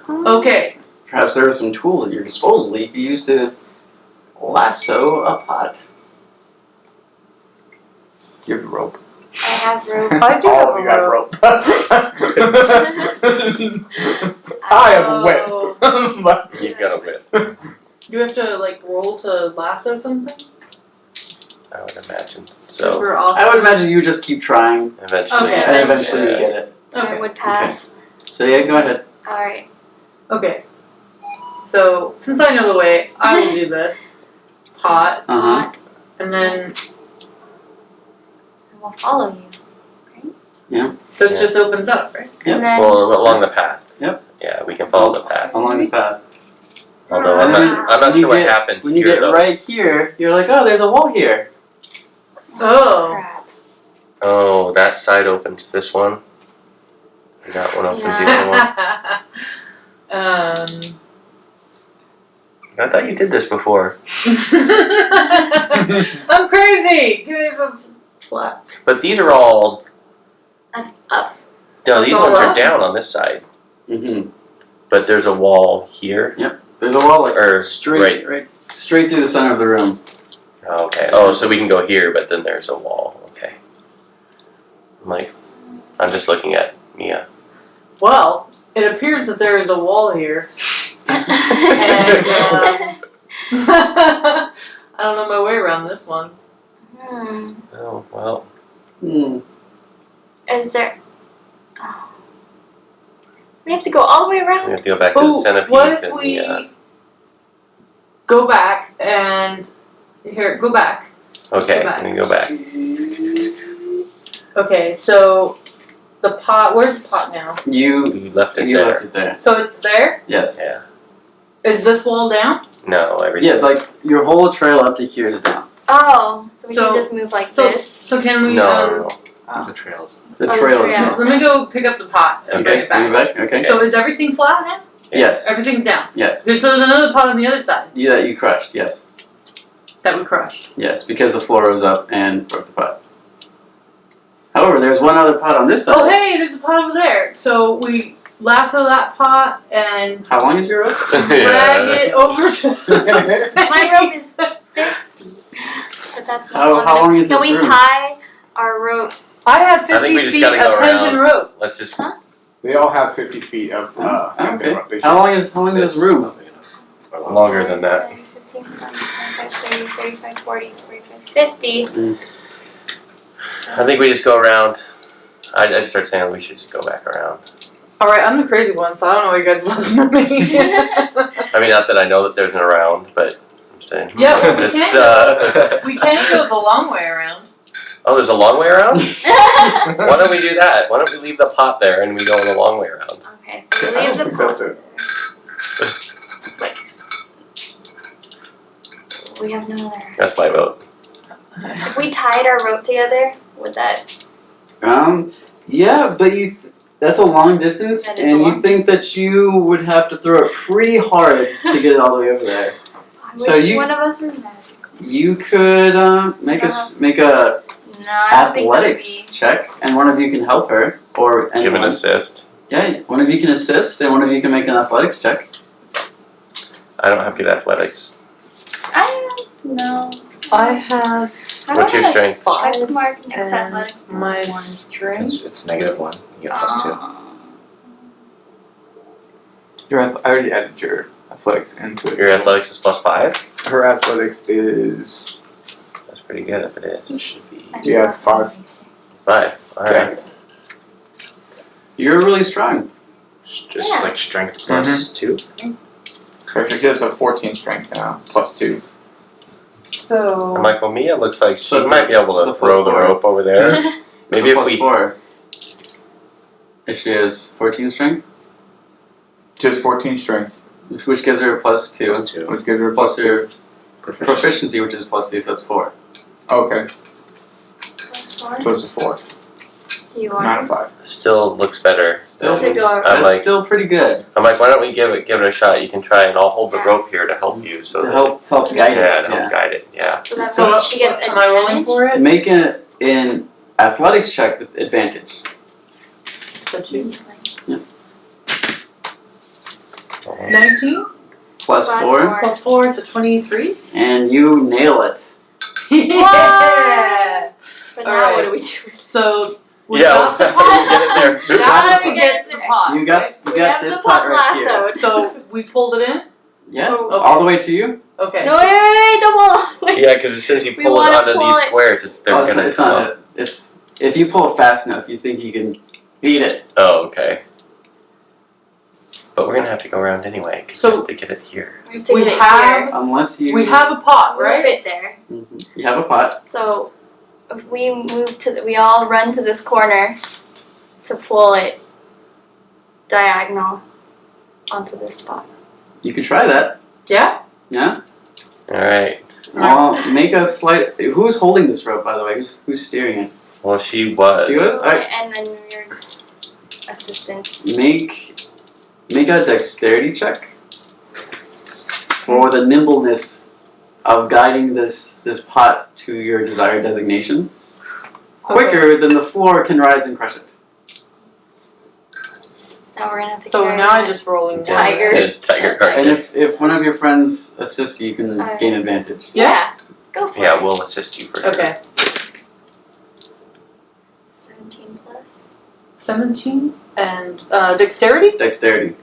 Okay. Perhaps there are some tools at your disposal that you could use to lasso a pot. You have a rope. I have rope. I do All have of a you got rope. rope. I have a whip. But- You've got a whip, Do you have to, roll to lasso something? I would imagine. So, We're all... I would imagine you just keep trying eventually... Okay, and eventually you get it. I Okay. would pass. So yeah, go ahead. Alright. Okay. So, since I know the way, I will do this. Pot. Uh-huh. And then I will follow you. this Yeah. just opens up, right? Yep. And then, Well, along the path. Yep. Yeah, we can follow the path. Along the path. Although I'm not When you sure what get- happens When you here, get though. right here, you're like, oh, there's a wall here. Oh. crap. Oh, that side opens this one. And that one opens Yeah. the other one. I thought you did this before. I'm crazy! Give me a slap. But these are all... That's up. No, That's these all ones are up? down on this side. Mm-hmm. But there's a wall here. There's a wall Or straight through the center of the room. Oh, okay. Oh, so we can go here, but then there's a wall. Okay. I'm just looking at Mia. Well, it appears that there is a wall here. And, I don't know my way around this one. Oh, well. Is there... Oh. We have to go all the way We around? have to go back to the Oh, centipede what if and we the... go back and... Here, go back. Okay, Go back. I'm gonna go back. Okay, so the pot, where's the pot now? You You left it left there. it there. So it's there? Yes. Yeah. Is this wall down? No, everything. Yeah, your whole trail up to here is down. Oh, so we So- can just move like So, this? so can we, No. The trails. The Oh, the trail is trail. down. let me go pick up the pot and bring Okay, it bring back. it back. Okay. So is everything flat now? Yes. Everything's down. Yes. Okay, so there's another pot on the other side That you crushed. Yes. that we crushed. Yes, because the floor rose up and broke the pot. However, there's one other pot on this side. Oh, hey, there's a pot over there. So we lasso that pot and How long is your rope? drag it over to. My rope is 50. But that's not How long is So this we room? tie our ropes. I have 50 I think we just feet gotta go of pendant around. rope. Let's just. They all have 50 feet of. Okay. they How long is this room? Longer than that. 15, 20, 25, 30, 35, 40, 45, 50. I think we just go around. I start saying we should just go back around. Alright, I'm the crazy one, so I don't know what you guys listen to me. I mean, not that I know that there's an around, but I'm saying. Yeah, well, we this, can we can go the long way around. Oh, there's a long way around? Why don't we do that? Why don't we leave the pot there and we go the long way around? Okay, so we I leave don't the think pot. that's it. We have no other. That's my vote. If we tied our rope together, would that? Yeah, but that's a long distance, That is and a you long think that you would have to throw it pretty hard to get it all the way over there. I So wish you- one of us were magical. You could make make a No, I don't think that would athletics check, and one of you can help her, or Give an anyone. assist. Yeah, one of you can assist, and one of you can make an athletics check. I don't have good athletics. I don't know. I have I What's your don't have strength? a check mark next and to athletics. my one. strength. It's -1. You get +2. I already added your athletics into it. Your athletics is +5? Her athletics is. That's pretty good if it is. It should be. I just Yeah, lost 5. 5. Alright. You're really strong. Just Yeah. like strength +2. Correct. She has a 14 strength now, +2. So I'm like, well, Mia looks like she So it's might be able it's to a throw the +4. rope over there. Maybe It's a if we. +4. If she has 14 strength, She has 14 strength, which gives her a +2, +2. which gives her plus +2. her proficiency, which is +2, so that's 4. Okay, Plus 4. so it's a 4, You not a want 5. Still looks better. Still, to go I'm that's like- still pretty good I'm like, why don't we give it a shot? You can try, and I'll hold the rope here to help you. So to that- help guide Yeah, it. to help guide it. Yeah. so that So means she gets am I rolling advantage? for it? Make an athletics check with advantage. So 2. Yeah. 19 Plus Plus 4, 4. plus 4, so 23. and you nail it. Yeah. But now Alright. what do we do? So we Yeah, got the get pot. it there. Gotta get the pot. You got right? you We got have this the pot pot right here. lassoed. So we pulled it in. Yeah, Oh. all the way to you. Okay. No, wait, don't pull all the way. Yeah, because as soon as you We pull it wanna onto pull these it. squares, they're Oh, gonna it's come not up. it. It's if you pull it fast enough, you think you can beat it. Oh, okay. But we're gonna have to go around anyway, because So- we have to get it here. We have to We get it have- here. Unless you We have a pot, Move right? it there. Mhm. You have a pot. So if we move we all run to this corner to pull it diagonal onto this spot. You could try that. Yeah. Yeah. All right. Well, make a slight. Who's holding this rope, by the way? Who's steering it? Well, she was. She was? Alright. And then your assistants. Make a dexterity check for the nimbleness of guiding this pot to your desired designation. Quicker than the floor can rise and crush it. Now we're gonna have to So carry now I'm that. just rolling. Tiger. The tiger card. And if one of your friends assists you, you can Alright. gain advantage. Yeah. Go for Yeah, it. we'll assist you for sure. Okay. 17 plus. 17 and dexterity. Dexterity.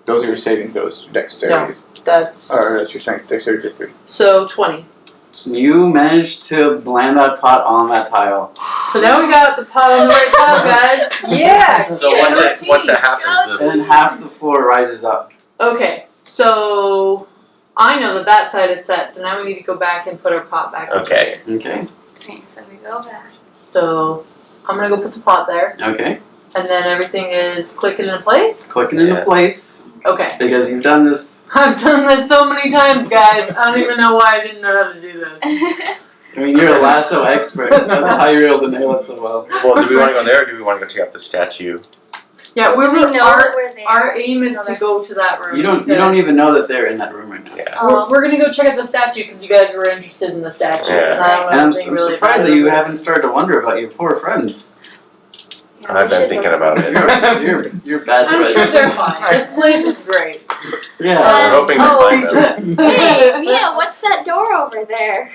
Those are your saving throws, dexterity. That's Or that's your strength, dexterity 3. so 20. So you managed to land that pot on that tile. So now we got the pot on the right tile, guys. Yeah. So once that happens, And then half the floor rises up. Okay. So I know that side is set. So now we need to go back and put our pot back. Okay. Okay. Okay, so we go back. So I'm gonna go put the pot there, Okay. and then everything is clicking into place. Clicking into Yeah. place Okay. because you've done this. I've done this so many times, guys. I don't even know why I didn't know how to do this. I mean, you're a lasso expert. That's how you're able to nail it so well. well, do we want to go there, or do we want to go check out the statue? Yeah, Do we know that we're there? our aim is to go to that room. You don't even know that they're in that room right now. Yeah. We're gonna go check out the statue because you guys were interested in the statue. Yeah. And I don't know And I'm anything really surprised about that you it. haven't started to wonder about your poor friends. Yeah, I've we been should thinking look. about it. You're bad. I'm sure they're fine. This place is great. Yeah. We're hoping to find them. Hey, Mia, what's that door over there?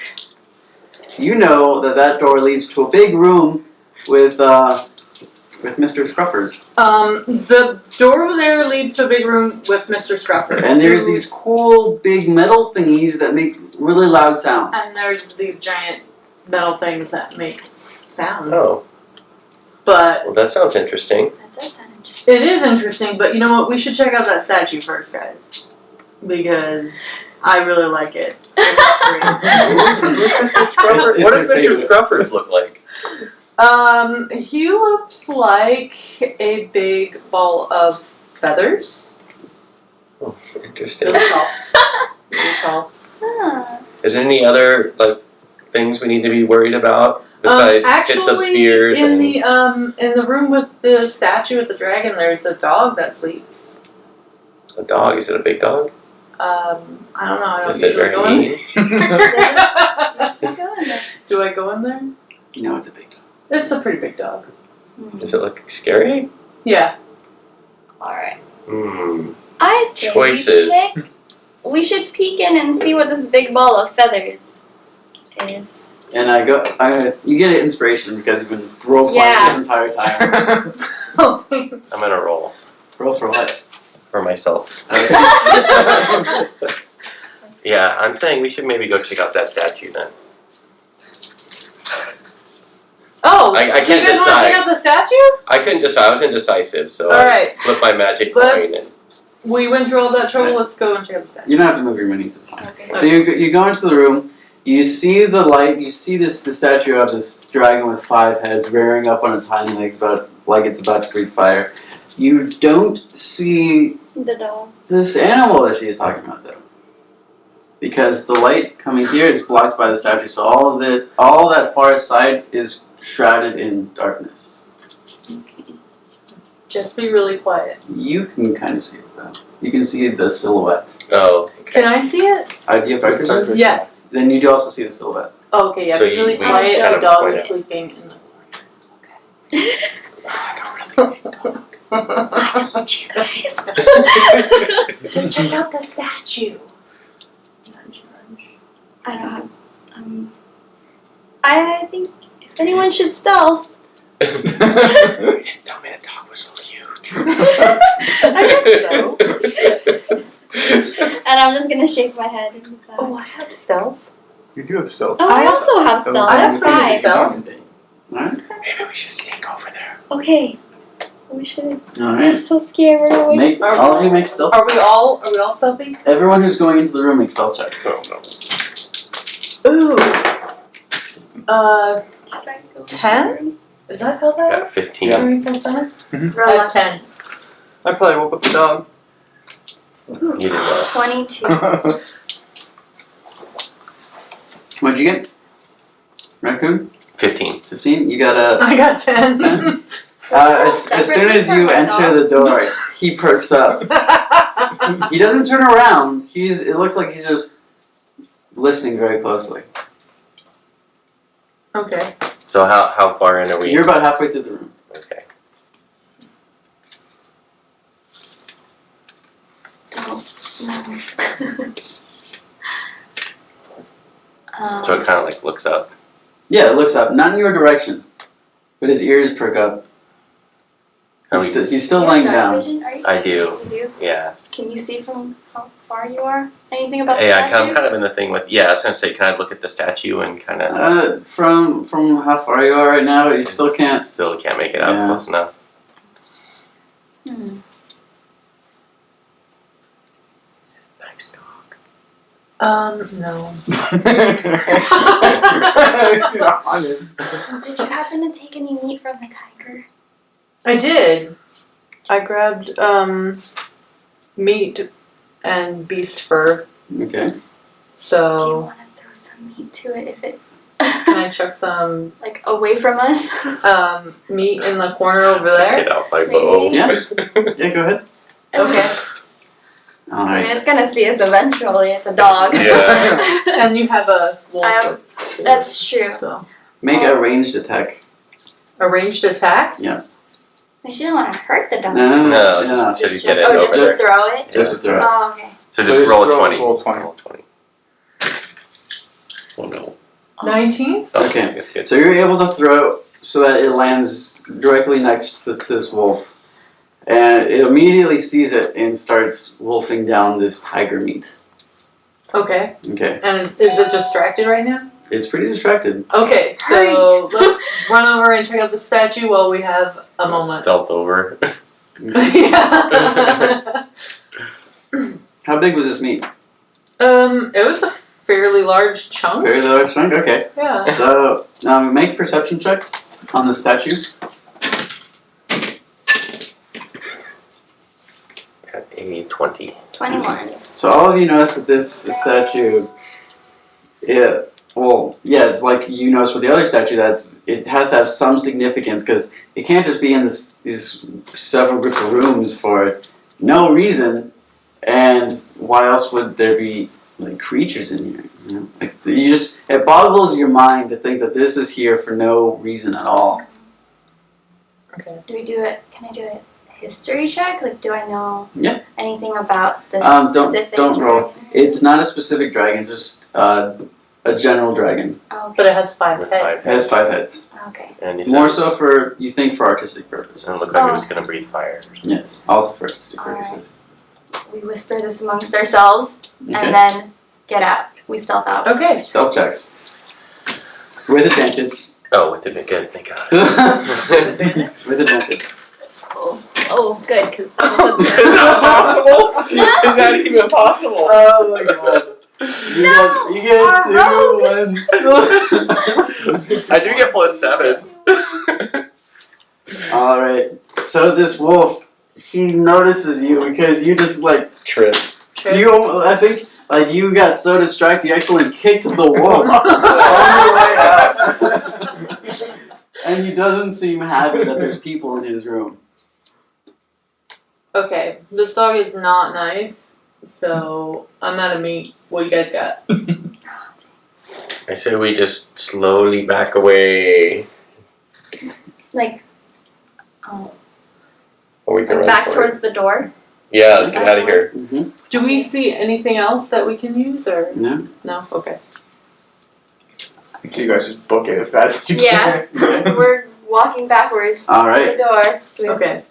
You know that door leads to a big room with Mr. Scruffers. The door over there leads to a big room with Mr. Scruffer. And there's these cool big metal thingies that make really loud sounds. And there's these giant metal things that make sound. Oh, But well, that sounds interesting. That does sound interesting. it is interesting, but you know what? We should check out that statue first, guys. Because I really like it. It's Who's Mr. Scruffer? It's What does her Mr. favorite. Scruffers look like? great. He looks like a big ball of feathers. Oh, interesting. Really tall. Really tall. Huh. Is there any other things we need to be worried about besides hits of spears in and the room with the statue with the dragon, there's a dog that sleeps. a dog? Is it a big dog? I don't know. I don't Is it usually very go in mean? Keep going there. Do I go in there? No, it's a big dog. It's a pretty big dog. Does it look scary? Yeah. Alright. Hmm. I say Choices. we should peek in and see what this big ball of feathers is. And you get an inspiration because you've been role playing Yeah. this entire time. Oh, thanks. I'm gonna roll Roll for what? for myself. Okay. Yeah, I'm saying we should maybe go check out that statue then. Oh, I can't you guys want to decide. check out the statue? I couldn't decide. I was indecisive, so I Alright. flipped my magic Let's- coin and We went through all that trouble. Let's go and check out the statue. You don't have to move your minis, it's fine. Okay. So you go into the room, you see the light, you see the statue of this dragon with 5 heads rearing up on its hind legs like it's about to breathe fire. You don't see The doll. this animal that she is talking about though. Because the light coming here is blocked by the statue, so all that far side is shrouded in darkness. Okay. Just be really quiet. You can kind of see it though. You can see the silhouette. oh, okay. Can I see it? Do you have vector sight? Yes. Then you do also see the silhouette. Oh, okay, yeah. So Be really we quiet. kind The of dog point is it. sleeping in the Guys. Let's check out the statue. I don't have. I think if anyone should stealth. You didn't tell me the dog was so huge. I guess so. And I'm just gonna shake my head. And Oh, I have stealth. You do have stealth. Oh, I also have stealth. I I have have 5. stealth. Alright? Maybe we should sneak over there. Okay. We should. I'm Alright. so scared. We're going. All of you make stealth. Are we all stealthy? Everyone who's going into the room makes stealth checks. Oh no. Ooh. Should I go 10? Is that how that Got 15. Yeah. 3 plus 7? Roll At 10. I probably woke up the dog. You did well. 22. What'd you get? Raccoon? 15. 15? You got a... I got 10. 10? As soon as you enter the door, he perks up. He doesn't turn around. It looks like he's just listening very closely. Okay. So how far in are we? You're about halfway through the room. Okay. Don't. No. So it kind of like looks up. Yeah, it looks up. Not in your direction. But his ears perk up. How He's still You have laying dark down. vision? Are you I sure do. You do? Yeah. Can you see from how far you are? Anything about the Yeah, statue? I'm kind of in the thing with. Yeah, I was gonna say, can I look at the statue and kind of? From how far you are right now, you still can't. Still can't make it out Yeah. close enough. Hmm. Nice dog. No. She's honest. Did you happen to take any meat from the tiger? I did. I grabbed, meat and beast fur. Okay. Do you So, want to throw some meat to it if it... can I chuck some Like away from us. meat in the corner over there? Get out my bow. Yeah. Yeah, go ahead. Okay. All I mean, right. it's gonna see us eventually. It's a dog. Yeah. And you have a wolf. That's true. So Make a ranged attack. a ranged attack? I shouldn't want to hurt the dog. No, just to get it Oh, over just there. to throw it? Just to throw it. Oh, okay. So just roll a 20. Roll 20. Roll 20. Oh no. 19? Oh, Okay. I guess it's- So you're able to throw so that it lands directly next to this wolf. And it immediately sees it and starts wolfing down this tiger meat. Okay. Okay. And is it distracted right now? It's pretty distracted. Okay, so let's run over and check out the statue while we have a moment. Stealth over. Yeah. How big was this meat? It was a fairly large chunk. Very large chunk? Okay. Yeah. So, make perception checks on the statue. Got a 20. 21. So all of you notice that this statue, it's like you noticed with the other statue that it has to have some significance because it can't just be in these several group of rooms for no reason. And why else would there be like creatures in here? You know? Like it boggles your mind to think that this is here for no reason at all. Okay. Do we do it? Can I do a history check? Like, do I know anything about this specific don't roll. dragon? It's not a specific dragon. It's just a general dragon. Oh, okay. But it has 5 With heads. It has 5 heads. Okay. And you said More so for artistic purposes. it looked like it was going to breathe fire. Yes, also for artistic Alright. purposes. We whisper this amongst ourselves Okay. and then get out. We stealth out. Okay. Stealth checks. With advantage. Oh, with the good, thank God. With advantage. Oh, good, because that was Is that possible? Is that even possible? Oh my god. You get our 2 wins. I do get +7. Alright. So this wolf, he notices you because you just like Trip. I think like you got so distracted you actually kicked the wolf on the way out. And he doesn't seem happy that there's people in his room. Okay. This dog is not nice, so I'm out of meat. What do you guys got? I say we just slowly back away. like Or we can run back for towards it. the door. Yeah, let's get out of here. Mm-hmm. Do we see anything else that we can use, or No? no? Okay. So you guys just book it as fast as you Yeah. can. Okay. We're walking backwards to Alright. the door. Do we have Okay.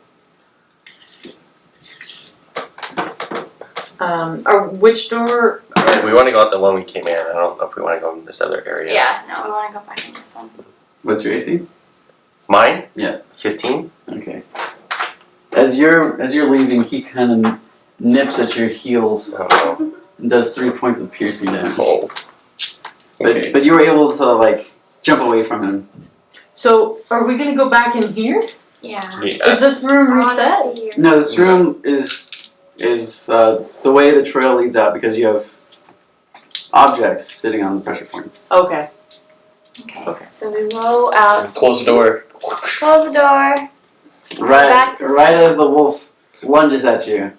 Or which door? We want to go out the one we came in. I don't know if we want to go in this other area. Yeah, no, we want to go back in this one. What's your AC? Mine? Yeah. 15? Okay. As you're leaving, he kind of nips at your heels Oh, and does 3 points of piercing damage. no. Okay. But you were able to like jump away from him. So, are we gonna go back in here? Yeah. Is Yes. this room I want reset? to see you. No, this room is the way the trail leads out because you have objects sitting on the pressure points. Okay. Okay. Okay. So we roll out, Close the door. close the door. Right, Back to right as the wolf lunges at you.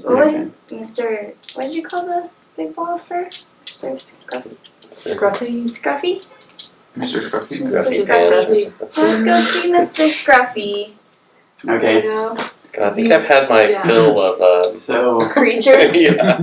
Okay. Mr. What did you call the big wolfer? Mr. Scruffy. Scruffy. Scruffy? Mr. Scruffy. Mr. Scruffy. Scruffy. Let's go see Mr. Scruffy. Okay. You know, I think I've had my Yeah. fill of So creatures. yeah.